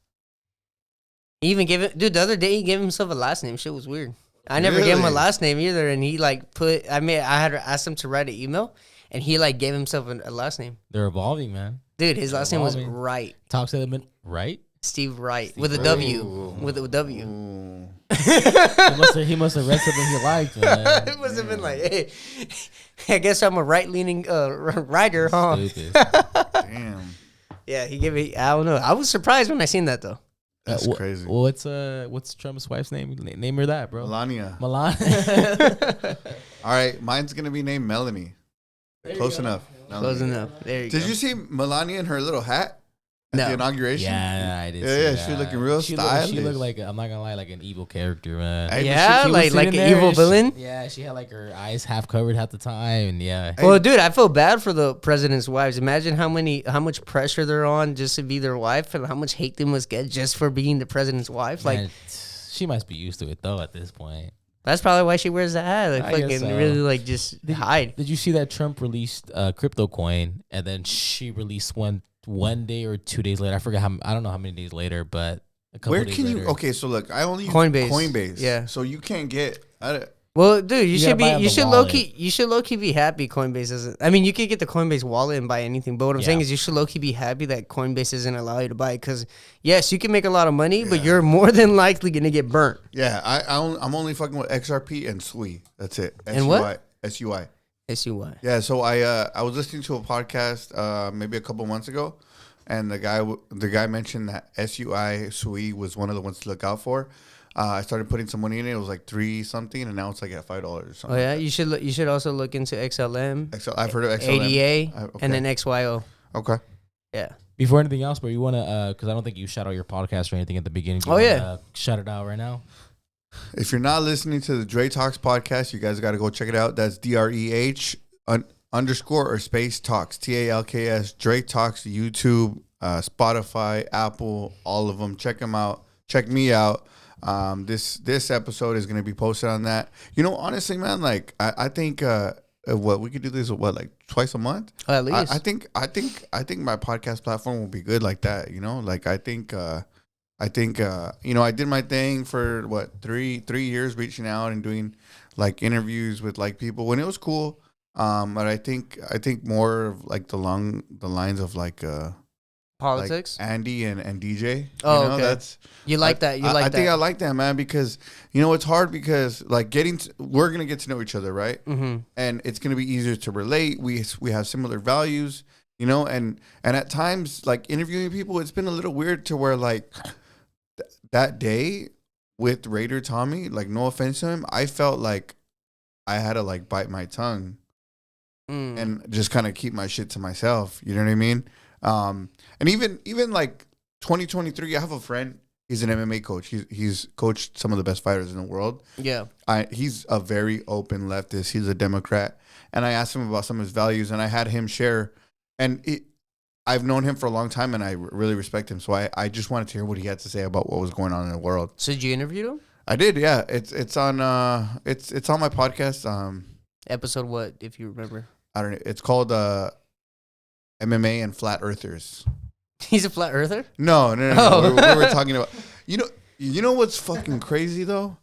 He even gave it, dude. The other day he gave himself a last name. Shit was weird. I never gave him a last name either, and he like I had asked him to write an email, and he like gave himself a last name. They're evolving, man. Dude, his last name was Wright. Talk to them, right? Steve Wright with a W. With a W. He must have read something he liked, man. It must have been like, hey, I guess I'm a right-leaning writer, huh? Damn. Yeah, he gave me. I don't know. I was surprised when I seen that though. That's crazy. What's Trump's wife's name? Name her that, bro. Melania. All right, mine's gonna be named Melanie. Close enough. Close enough. There you go. Did you see Melania in her little hat at the inauguration? Yeah, I did. Yeah, she was looking real stylish. She looked like, I'm not gonna lie, like an evil character, man. Yeah, like an evil villain. Yeah, she had like her eyes half covered half the time, and yeah. Well, dude, I feel bad for the president's wives. Imagine how much pressure they're on just to be their wife, and how much hate they must get just for being the president's wife. Like, man, she must be used to it though at this point. That's probably why she wears the hat. Like, fucking really, like, just hide. Did you see that Trump released a crypto coin, and then she released one day or 2 days later? I forget I don't know how many days later, but a couple days later. Okay, so look, I only use Coinbase. Yeah. So you can't get. Well, dude, you should low key be happy Coinbase isn't. I mean, you could get the Coinbase wallet and buy anything, but what I'm saying is you should low key be happy that Coinbase doesn't allow you to buy it, because yes, you can make a lot of money, but you're more than likely gonna get burnt. Yeah, I'm only fucking with XRP and SUI. That's it. And what? SUI. SUI. Yeah, so I was listening to a podcast maybe a couple months ago, and the guy mentioned that SUI was one of the ones to look out for. I started putting some money in it. It was like 3 something, and now it's like at $5 or something. Oh yeah, you should also look into XLM. I've heard of XLM. ADA, and then XYO. Okay. Yeah. Before anything else, but you want to, because I don't think you shout out your podcast or anything at the beginning. Shout it out right now. If you're not listening to the Dre Talks podcast, you guys got to go check it out. That's DREH underscore or space talks, TALKS, Dre Talks, YouTube, Spotify, Apple, all of them. Check them out. Check me out. This episode is going to be posted on that. You know, honestly, man, like I think what we could do this like twice a month. At least. I think my podcast platform will be good like that. You know, like I think you know, I did my thing for what 3 years, reaching out and doing like interviews with like people when it was cool. But I think more of like the lines of like politics, like Andy and DJ. Oh, you know, okay. That's you like that. I think I like that, man, because you know it's hard because like we're gonna get to know each other, right? Mm-hmm. And it's gonna be easier to relate. We have similar values, you know, and at times like interviewing people, it's been a little weird to where like that day with Raider Tommy, like no offense to him, I felt like I had to like bite my tongue and just kind of keep my shit to myself. You know what I mean? And even like 2023, I have a friend. He's an MMA coach. He's coached some of the best fighters in the world. Yeah. He's a very open leftist. He's a Democrat. And I asked him about some of his values, and I had him share. And I've known him for a long time, and I really respect him. So I just wanted to hear what he had to say about what was going on in the world. So did you interview him? I did, yeah. It's on it's on my podcast. Episode what, if you remember? I don't know. It's called MMA and Flat Earthers. He's a flat earther? No. Oh. We were talking about. You know what's fucking crazy though?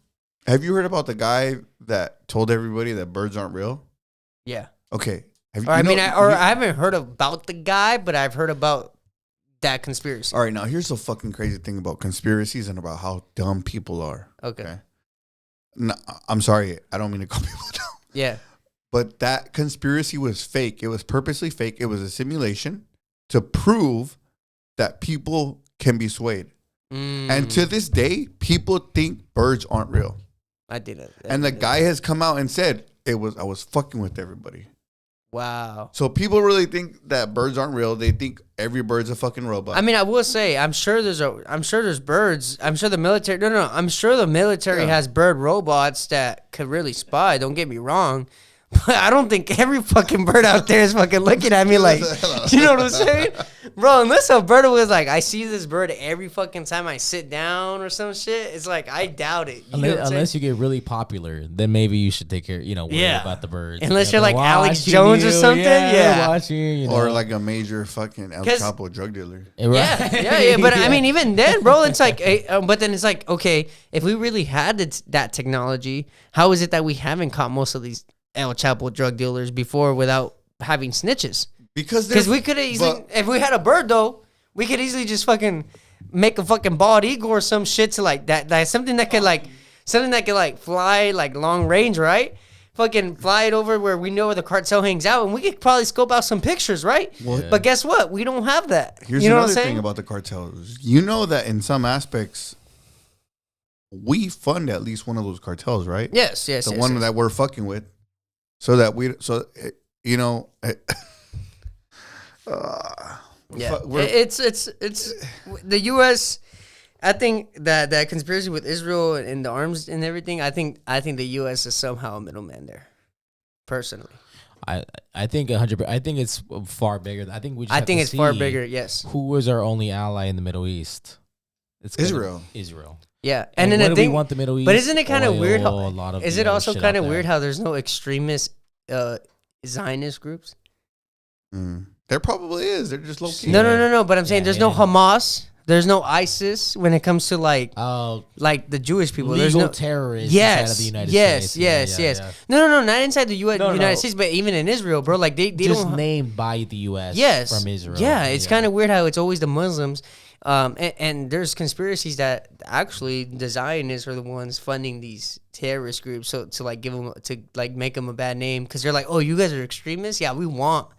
Have you heard about the guy that told everybody that birds aren't real? Yeah. Okay. I haven't heard about the guy, but I've heard about that conspiracy. All right, now here's the fucking crazy thing about conspiracies and about how dumb people are. Okay. No, I'm sorry. I don't mean to call people dumb. Yeah. But that conspiracy was fake. It was purposely fake. It was a simulation to prove that people can be swayed. And to this day, people think birds aren't real. I did it. And the guy has come out and said I was fucking with everybody. Wow. So people really think that birds aren't real. They think every bird's a fucking robot. I mean, I will say, I'm sure there's birds. I'm sure the military. I'm sure the military has bird robots that could really spy. Don't get me wrong. But I don't think every fucking bird out there is fucking looking at me like, you know what I'm saying? Bro, unless a bird was like, I see this bird every fucking time I sit down or some shit, it's like, I doubt it. Unless you get really popular, then maybe you should take care, worry about the birds. Unless you're like Alex Jones or something, watching, or like a major fucking El Chapo drug dealer. Yeah. But I mean, even then, bro, it's like, but then it's like, okay, if we really had that technology, how is it that we haven't caught most of these El Chapo drug dealers before without having snitches? Because we could easily, if we had a bird though, we could easily just fucking make a fucking bald eagle or some shit to like that something that could fly like long range, right? Fucking fly it over where we know where the cartel hangs out, and we could probably scope out some pictures, right? But guess what? We don't have that. Here's another thing about the cartels. You know that in some aspects, we fund at least one of those cartels, right? Yes. The one that we're fucking with. So that it's the U.S. I think that conspiracy with Israel and the arms and everything. I think the U.S. is somehow a middleman there. Personally, I think 100. I think it's far bigger. I think it's far bigger. Yes. Who is our only ally in the Middle East? It's Israel. Yeah, and then we want the Middle East. But isn't it kind of weird? Is it also kind of weird how there's no extremist Zionist groups? There probably is. They're just low key. No. But I'm saying there's no Hamas. There's no ISIS when it comes to like the Jewish people. There's no terrorists inside of the United States. Yes. No, not inside the United States, but even in Israel, bro. Like they just don't named by the U.S. from Israel. Yeah, it's kind of weird how it's always the Muslims. And there's conspiracies that actually the Zionists are the ones funding these terrorist groups, so to like make them a bad name because they're like, oh, you guys are extremists. Yeah, we want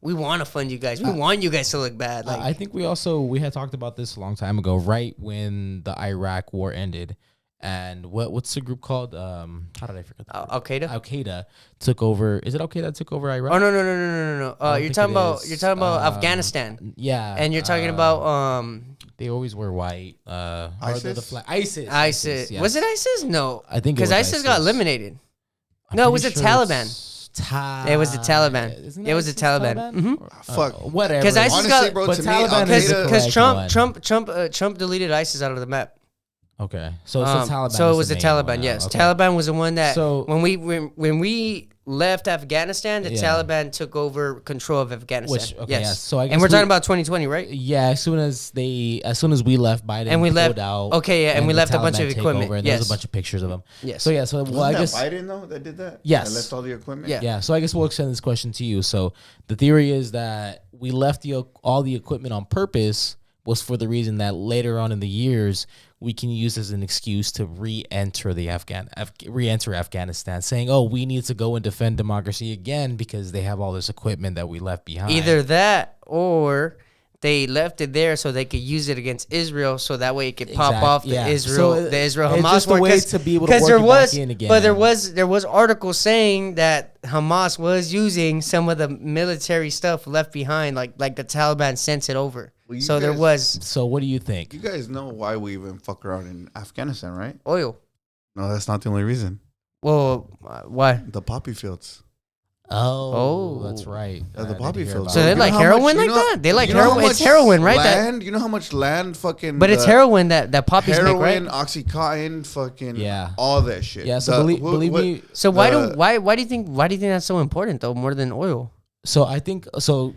to fund you guys. We want you guys to look bad. Like I think we had talked about this a long time ago, right when the Iraq war ended. And what's the group called? How did I forget that? Al Qaeda. Al Qaeda took over. Is it Al Qaeda that took over Iraq? Oh no. You're talking about Afghanistan. Yeah. And you're talking about They always wear white. ISIS. ISIS. Yes. Was it ISIS? No, I think because ISIS got eliminated. No, it was the Taliban. It was the Taliban. It was the Taliban. Mm-hmm. Fuck, whatever. Because ISIS got, bro, because Trump deleted ISIS out of the map. Okay, so it's the Taliban. So it was the Taliban. Yes, okay. Taliban was the one that when we left Afghanistan, the Taliban took over control of Afghanistan. Yes. So I guess we're talking about 2020, right? Yeah. As soon as we left, Biden and we left out. Okay, yeah, and we left a bunch of equipment. And there's a bunch of pictures of them. Yes. So I guess Biden though that did that. Yes. That left all the equipment. Yeah. So I guess we'll extend this question to you. So the theory is that we left all the equipment on purpose was for the reason that later on in the years we can use as an excuse to re-enter Afghanistan, saying, "Oh, we need to go and defend democracy again because they have all this equipment that we left behind." Either that, or they left it there so they could use it against Israel, so that way it could pop off the Israel Hamas just war. A way to be able to work back in again. But there was articles saying that Hamas was using some of the military stuff left behind, like the Taliban sent it over. So there was. So what do you think? You guys know why we even fuck around in Afghanistan, right? Oil. No, that's not the only reason. Well, why? The poppy fields. Oh, that's right. The poppy fields. So they like heroin like that? They like heroin. It's heroin, right? Land. You know how much land fucking. But it's heroin that poppies make, right? Heroin, Oxycontin, fucking all that shit. Yeah. So believe me. So why do you think that's so important though, more than oil? So I think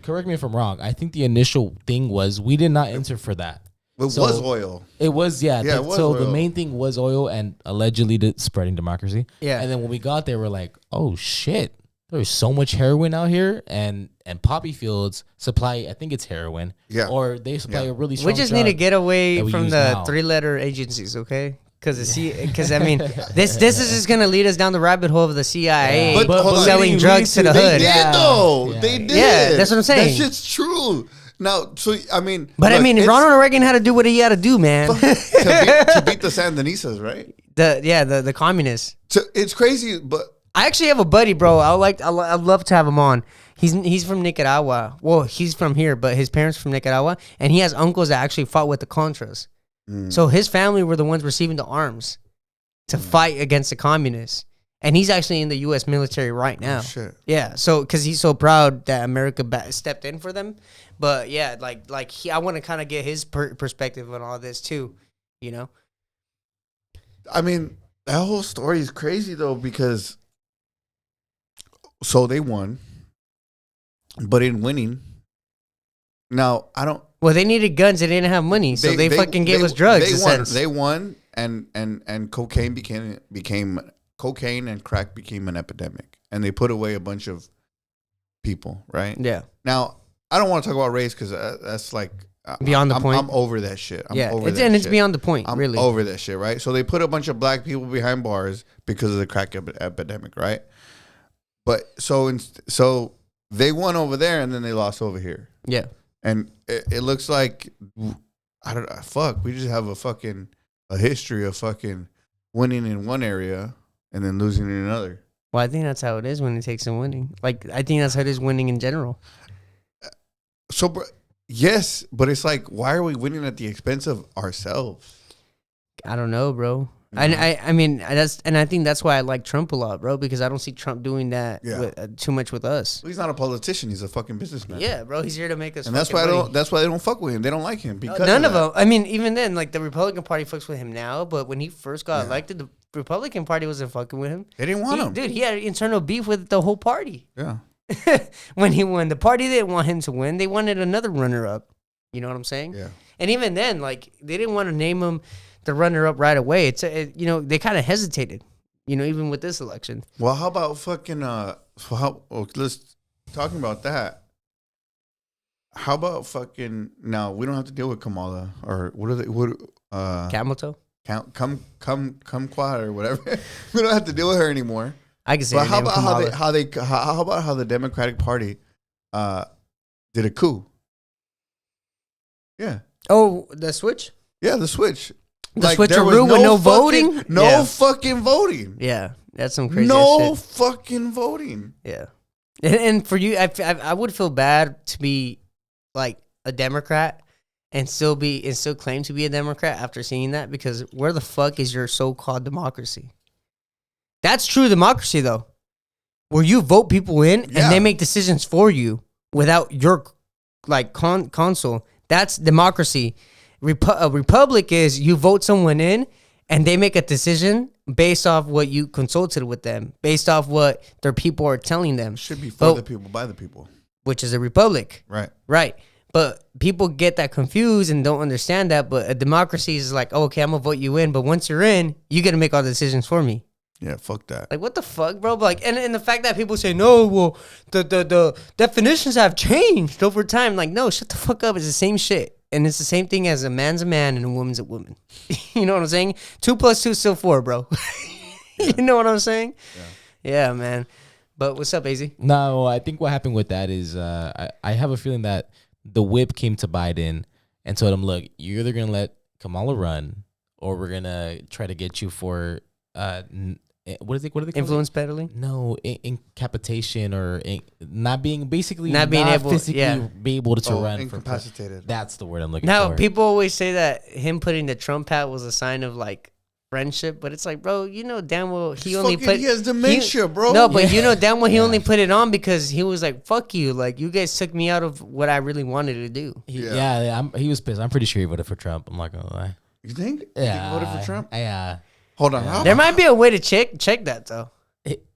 correct me if I'm wrong. I think the initial thing was we did not enter for that. It was oil. It was, yeah. It was oil. The main thing was oil and allegedly spreading democracy. Yeah. And then when we got there, we're like, oh shit, there's so much heroin out here, and poppy fields supply. I think it's heroin. Yeah. Or they supply a really strong. We just need to get away from the 3-letter agencies, okay? Because I mean, this is just gonna lead us down the rabbit hole of the CIA selling drugs to the hood. They did though. They did. Yeah, that's what I'm saying. That shit's true. Now, so I mean, Ronald Reagan had to do what he had to do, man, to beat the Sandinistas, right? The communists. So it's crazy, but I actually have a buddy, bro. I'd love to have him on. He's from Nicaragua. Well, he's from here, but his parents from Nicaragua, and he has uncles that actually fought with the Contras. So his family were the ones receiving the arms to fight against the communists. and he's actually in the U.S. military right now. Oh, shit. Yeah, so because he's so proud that America stepped in for them. But yeah, I want to kind of get his perspective on all this too. You know, I mean, that whole story is crazy though because so they won, but in winning, now I don't. well, they needed guns. They didn't have money, so they fucking gave us drugs. They won, and cocaine became cocaine and crack became an epidemic, and they put away a bunch of people. Right? Yeah. Now I don't want to talk about race because that's like beyond the point. I'm over that shit. It's beyond the point. I'm really over that shit. Right? So they put a bunch of black people behind bars because of the crack epidemic. Right? But so they won over there, and then they lost over here. Yeah. And it looks like I don't know. Fuck, we just have a history of fucking winning in one area and then losing in another. Well, I think that's how it is when it takes some winning. Like, I think that's how it is winning in general. So, yes, but it's like, why are we winning at the expense of ourselves? I don't know, bro. Mm-hmm. I mean, I think that's why I like Trump a lot, bro, because I don't see Trump doing that too much with us. Well, he's not a politician. He's a fucking businessman. Yeah, bro. He's here to make us. And that's why they don't fuck with him. They don't like him because none of them. I mean, even then, like the Republican Party fucks with him now, but when he first got elected, the Republican Party wasn't fucking with him. They didn't want him, dude. He had internal beef with the whole party. Yeah. When he won, the party didn't want him to win. They wanted another runner-up. You know what I'm saying? Yeah. And even then, like they didn't want to name him the runner-up right away. They kind of hesitated. Even with this election. Well, how about fucking let's talking about that. How about fucking now? We don't have to deal with Kamala or what are they? Camel toe? Come quad or whatever. We don't have to deal with her anymore. I can say. But how about how the Democratic Party did a coup? Yeah. Oh, the switch. Yeah, the switch. The switcheroo with no voting? Fucking voting. Yeah, that's some crazy shit. Fucking voting. Yeah. And for you, I would feel bad to be like a Democrat and still claim to be a Democrat after seeing that, because where the fuck is your so-called democracy? That's true democracy, though, where you vote people in and they make decisions for you without your console. That's democracy. A republic is you vote someone in and they make a decision based off what you consulted with them, based off what their people are telling them. Should be for the people, by the people. Which is a republic. Right. Right. But people get that confused and don't understand that. But a democracy is like, okay, I'm going to vote you in. But once you're in, you got to make all the decisions for me. Yeah, fuck that. Like, what the fuck, bro? Like, and the fact that people say, no, well, the definitions have changed over time. Like, no, shut the fuck up. It's the same shit. And it's the same thing as a man's a man and a woman's a woman. You know what I'm saying? 2 + 2 is still 4, bro. You know what I'm saying? Yeah, man. But what's up, AZ? No, I think what happened with that is I have a feeling that the whip came to Biden and told him, look, you're either going to let Kamala run or we're going to try to get you for what do they call influence peddling? No, incapacitation or not being able physically be able to run. Incapacitated. That's the word I'm looking for. Now, people always say that him putting the Trump hat was a sign of like friendship, but it's like, bro, damn well he has dementia, bro. No, but damn well he only put it on because he was like, fuck you, like you guys took me out of what I really wanted to do. He was pissed. I'm pretty sure he voted for Trump. I'm not gonna lie. You think? Yeah, he voted for Trump. Yeah. Hold on. There might be a way to check that though.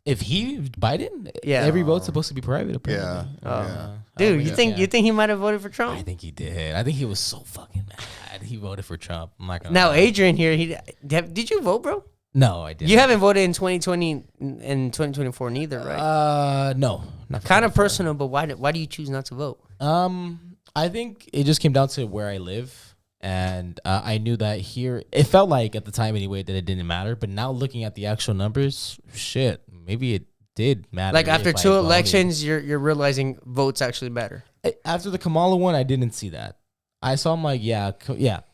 If Biden, yeah, every vote's supposed to be private. Apparently. Dude, you think he might have voted for Trump? I think he did. I think he was so fucking mad. He voted for Trump. I'm not gonna. Now, lie. Adrian here, did you vote, bro? No, I didn't. You haven't voted in 2020 and 2024 neither, right? No. Kind of personal, but why do you choose not to vote? I think it just came down to where I live. And I knew that here, it felt like at the time anyway that it didn't matter. But now looking at the actual numbers, shit, maybe it did matter. Like after 2 elections, you're realizing votes actually matter. After the Kamala one, I didn't see that. I saw him like,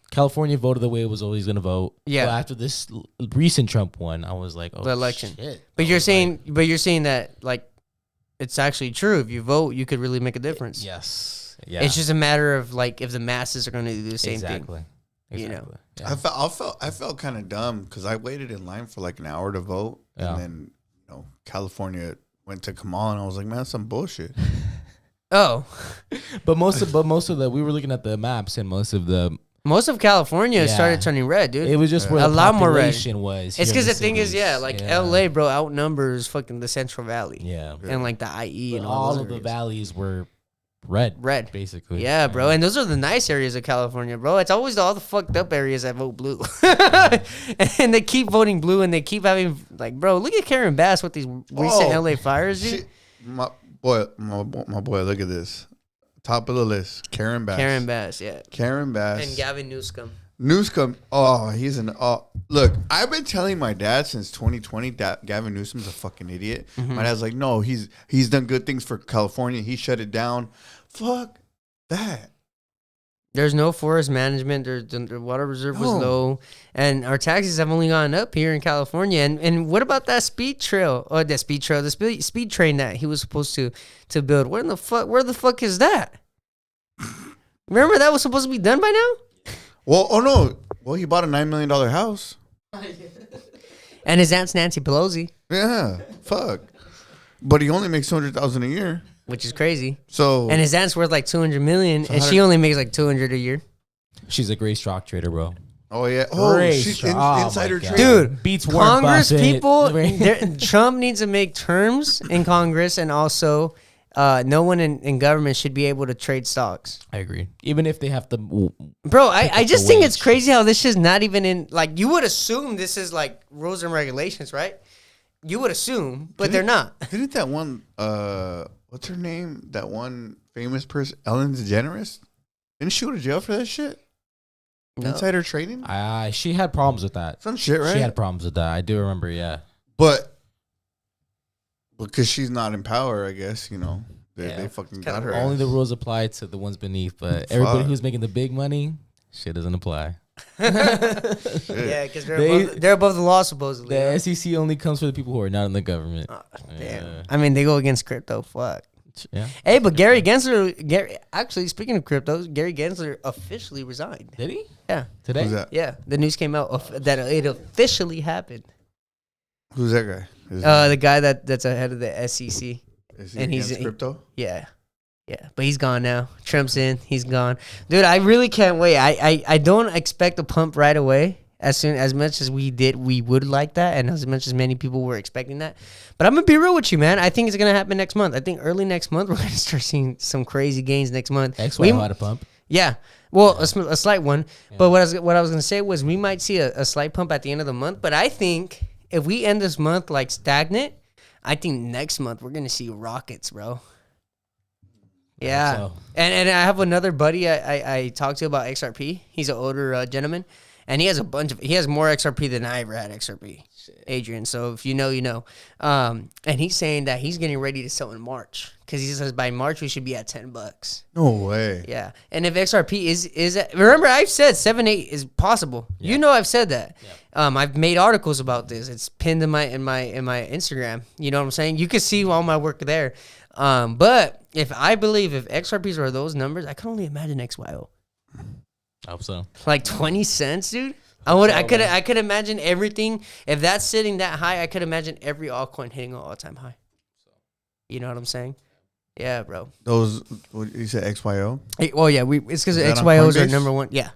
California voted the way it was always going to vote. Yeah. But after this recent Trump one, I was like, oh, the election. Shit. But you're saying that like it's actually true. If you vote, you could really make a difference. Yes. Yeah. It's just a matter of like if the masses are going to do the same thing. Exactly. You know. Yeah. I felt kind of dumb because I waited in line for like an hour to vote, and then California went to Kamal, and I was like, man, that's some bullshit. Oh, But most of the we were looking at the maps, and most of California Yeah. started turning red, dude. it was just where A the lot more red. population was. It's here because in the thing is, cities. like LA, bro, outnumbers fucking the Central Valley. Yeah. And like the IE But and all those of the areas. valleys were red, basically. Yeah, bro. And those are the nice areas of California, bro. It's always all the fucked up areas that vote blue. And they keep voting blue, and they keep having, like, bro, look at Karen Bass with these recent LA fires, dude. My boy, look at this. Top of the list, Karen Bass. Karen Bass, yeah. Karen Bass. And Gavin Newsom. Newsom. He's an. Look, I've been telling my dad since 2020 that Gavin Newsom's a fucking idiot. Mm-hmm. My dad's like, no, he's done good things for California. He shut it down. Fuck that. There's no forest management. The water reserve was No. low. And our taxes have only gone up here in California. And what about that speed trail? Or the speed trail, the speed train that he was supposed to build. Where the fuck is that? Remember that was supposed to be done by now? Well, he bought a $9 million house. And his aunt's Nancy Pelosi, Yeah, fuck. But he only makes $200,000 a year. which is crazy. So And his aunt's worth like $200 million, and she only makes like $200 a year. She's a great stock trader, bro. oh yeah, Great she's job. Oh, my insider God. trading. Dude, Beats Warren Congress Buffett. people, Trump needs to make terms in Congress, and also no one in government should be able to trade stocks. I agree. Even if they have to, Bro, I up just the think wage. it's crazy how this is not even in, like, you would assume this is like rules and regulations, right? You would assume, but they're not. Didn't that one? What's her name? That one famous person, Ellen DeGeneres. Didn't she go to jail for that shit? No. Insider trading. she had problems with that. Some shit, right? She had problems with that. I do remember. Yeah. But because she's not in power, I guess they fucking kinda got her. Only ass. the rules apply to the ones beneath, but everybody who's making the big money, shit doesn't apply. Yeah, because They- they're above the law, supposedly. The SEC only comes for the people who are not in the government. Damn. Yeah. I mean, they go against crypto. Fuck. Yeah. Hey, but actually, speaking of cryptos, Gary Gensler officially resigned. Did he? Yeah. Today? Who's that? Yeah. The news came out that it officially happened. Who's that guy? The guy that's ahead of the SEC. Is he and he's- against crypto. Yeah. Yeah. But he's gone now. Trump's in. He's gone. Dude, I really can't wait. I don't expect a pump right away. As much as we would like that, and as much as many people were expecting that. But I'm gonna be real with you, man. I think it's gonna happen next month. I think early next month we're gonna start seeing some crazy gains next month. XY had a pump. Yeah, well, a slight one. Yeah. But what I was gonna say was we might see a slight pump at the end of the month. But I think if we end this month like stagnant, I think next month we're gonna see rockets, bro. Yeah, So. and I have another buddy I talked to about XRP. He's an older gentleman. And he has he has more XRP than I ever had XRP, Adrian. So if you know, you know. And he's saying that he's getting ready to sell in March because he says by March we should be at $10. No way. Yeah. And if XRP is remember I've said 7-8 is possible. Yeah. You know I've said that. Yeah. I've made articles about this. It's pinned in my Instagram. You know what I'm saying? You can see all my work there. But if XRPs are those numbers, I can only imagine XYO. I hope so. Like 20 cents, dude. I could imagine everything. If that's sitting that high, I could imagine every altcoin hitting an all-time high. You know what I'm saying? Yeah, bro. Those what you said XYO? Well, yeah, it's because XYOs are number one. Yeah.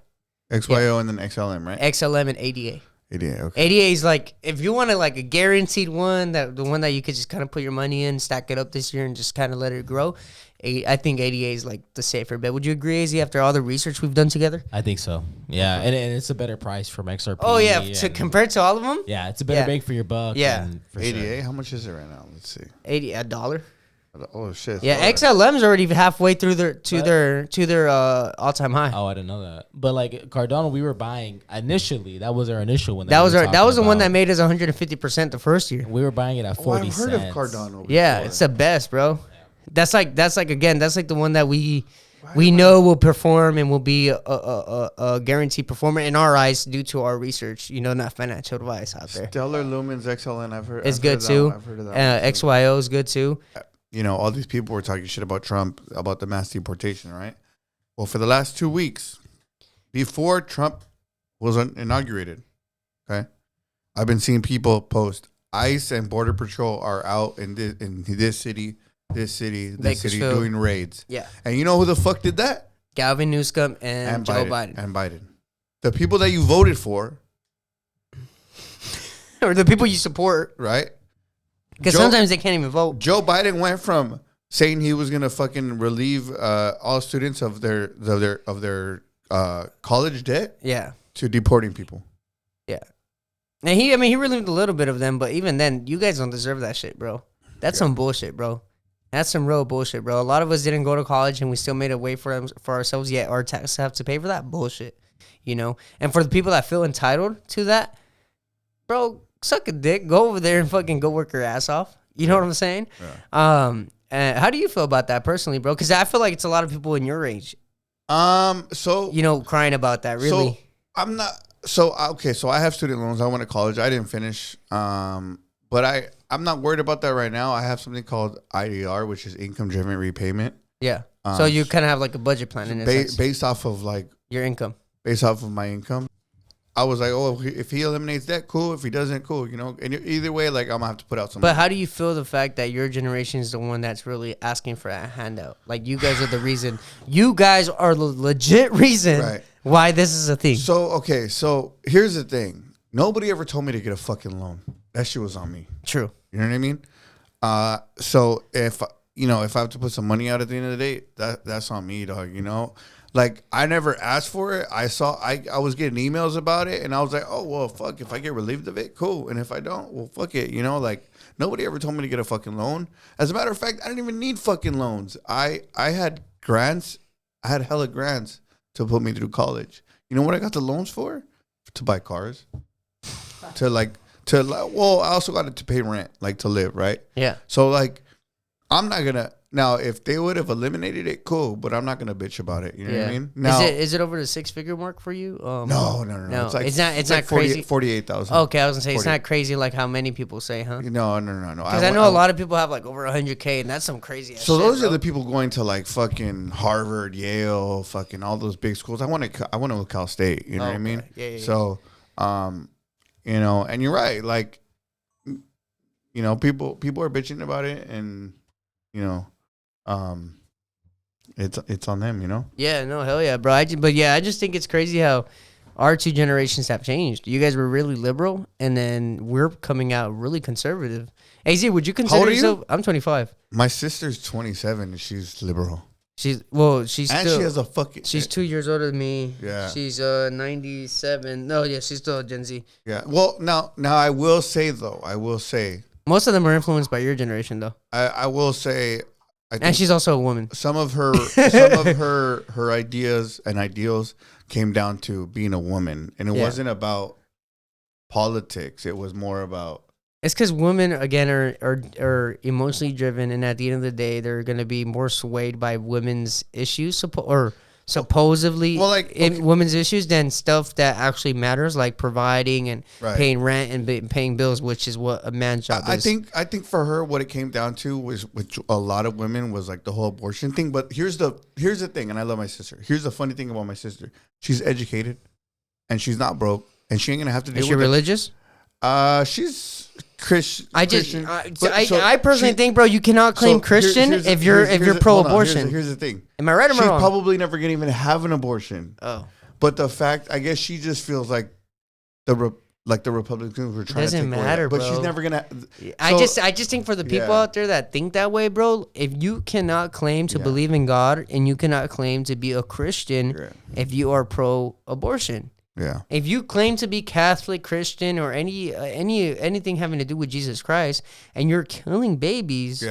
XYO and then XLM, right? XLM and ADA. ADA, okay. ADA is like if you want a guaranteed one, the one that you could just kind of put your money in, stack it up this year, and just kind of let it grow. I think ADA is like the safer bet. Would you agree, AZ, after all the research we've done together? I think so. Yeah, and it's a better price from XRP. Oh yeah, compared to all of them. Yeah, it's a better bang for your buck. Yeah, for ADA. Sure. How much is it right now? Let's see. $80. Oh shit! Yeah, XLM's already halfway through their all-time high. Oh, I didn't know that. But like Cardano, we were buying initially. That was our initial one. That was the one that made us 150% the first year. We were buying it at 40 cents. I've heard of Cardano before. Yeah, it's the best, bro. That's like the one that we know will perform and will be a guaranteed performer in our eyes due to our research. You know, not financial advice out there. Stellar Lumens XLN, I've heard. It's good too. I've heard of that. XYO is good too. You know, all these people were talking shit about Trump, about the mass deportation, right? Well, for the last 2 weeks, before Trump was inaugurated, okay, I've been seeing people post ICE and Border Patrol are out in this city, doing raids. Yeah. And you know who the fuck did that? Gavin Newsom and Joe Biden. And Biden. The people that you voted for. Or the people you support. Right? Because sometimes they can't even vote. Joe Biden went from saying he was gonna fucking relieve all students of their college debt, to deporting people. Yeah, and he relieved a little bit of them, but even then, you guys don't deserve that shit, bro. That's some bullshit, bro. That's some real bullshit, bro. A lot of us didn't go to college, and we still made a way for ourselves. Yet our taxes have to pay for that bullshit, you know. And for the people that feel entitled to that, bro, suck a dick. Go over there and fucking go work your ass off. You know what I'm saying? Yeah. How do you feel about that personally, bro? Because I feel like it's a lot of people in your age. So you know, crying about that. Really, so I'm not. So okay, so I have student loans. I went to college. I didn't finish. But I'm not worried about that right now. I have something called IDR, which is income driven repayment. Yeah. So you kind of have like a budget plan in a sense. Based off of like your income. Based off of my income. I was like, oh, if he eliminates that, cool. If he doesn't, cool. You know, and either way, like I'm gonna have to put out some. But how do you feel the fact that your generation is the one that's really asking for a handout? Like you guys are the reason. You guys are the legit reason why this is a thing. So okay, so here's the thing. Nobody ever told me to get a fucking loan. That shit was on me. True. You know what I mean? So if I have to put some money out at the end of the day, that's on me, dog. You know. Like, I never asked for it. I was getting emails about it, and I was like, oh, well, fuck, if I get relieved of it, cool. And if I don't, well, fuck it. You know, like, nobody ever told me to get a fucking loan. As a matter of fact, I didn't even need fucking loans. I had grants. I had hella grants to put me through college. You know what I got the loans for? To buy cars. Well, I also got it to pay rent, like, to live, right? Yeah. So, like, I'm not going to. Now, if they would have eliminated it, cool, but I'm not gonna bitch about it. You know what I mean? Now, is it over the 6-figure mark for you? No. It's not crazy. 48,000. Okay, I was gonna say 40. It's not crazy like how many people say, huh? No. Because I know a lot of people have like over 100K, and that's some crazy. So shit, those are the people going to like fucking Harvard, Yale, fucking all those big schools. I want to go Cal State. You know what I mean? Yeah. So, you know, and you're right. Like, you know, people are bitching about it, and you know. It's on them, you know? Yeah, no, hell yeah, bro. I just think it's crazy how our two generations have changed. You guys were really liberal, and then we're coming out really conservative. AZ, would you consider yourself? I'm 25. My sister's 27, and she's liberal. She's she has a fucking. She's 2 years older than me. Yeah. She's 97. No, yeah, she's still a Gen Z. Yeah. Well, now I will say though. Most of them are influenced by your generation, though. I will say. And she's also a woman. Some of her ideas and ideals came down to being a woman, and it wasn't about politics. It was more about. It's because women again are emotionally driven, and at the end of the day, they're going to be more swayed by women's issues, supposedly women's issues than stuff that actually matters, like providing and paying rent and paying bills, which is what a man's job is. I think for her, what it came down to was with a lot of women was like the whole abortion thing. But here's the thing, and I love my sister. Here's the funny thing about my sister: she's educated, and she's not broke, and she ain't gonna have to deal with. Is she religious? She's Christian. I personally think, bro, you cannot claim Christian if you're pro-abortion. Here's the thing. Am I right or am I wrong? She's probably never gonna even have an abortion. Oh, but the fact, I guess, she just feels like the Republicans were trying to take matter, away. But bro. she's never gonna. I just think for the people out there that think that way, bro, if you cannot claim to believe in God and you cannot claim to be a Christian if you are pro-abortion. Yeah. If you claim to be Catholic, Christian, or anything having to do with Jesus Christ, and you're killing babies,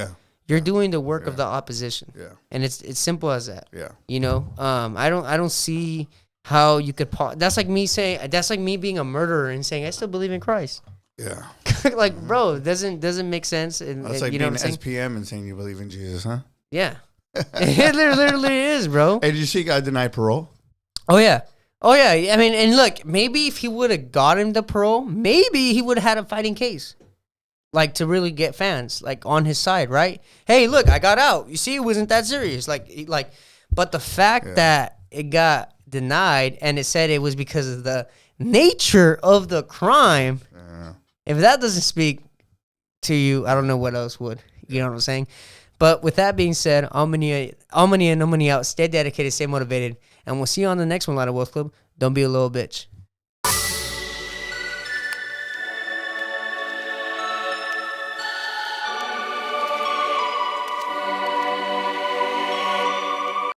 you're doing the work of the opposition. Yeah. And it's simple as that. Yeah. You know, I don't see how you could. That's like me being a murderer and saying I still believe in Christ. Yeah. Like, bro, it doesn't make sense. And that's like you being know SPM and saying you believe in Jesus, huh? Yeah. It literally is, bro. Hey, did you see a guy denied parole? Oh yeah. I mean, and look, maybe if he would have got him the parole, maybe he would have had a fighting case, like to really get fans like on his side, right? Hey, look, I got out. You see, it wasn't that serious. Like, but the fact that it got denied and it said it was because of the nature of the crime, if that doesn't speak to you. I don't know what else would. You know what I'm saying? But with that being said, all money in, no money out. Stay dedicated, stay motivated, and we'll see you on the next one, Latino Wealth Club. Don't be a little bitch.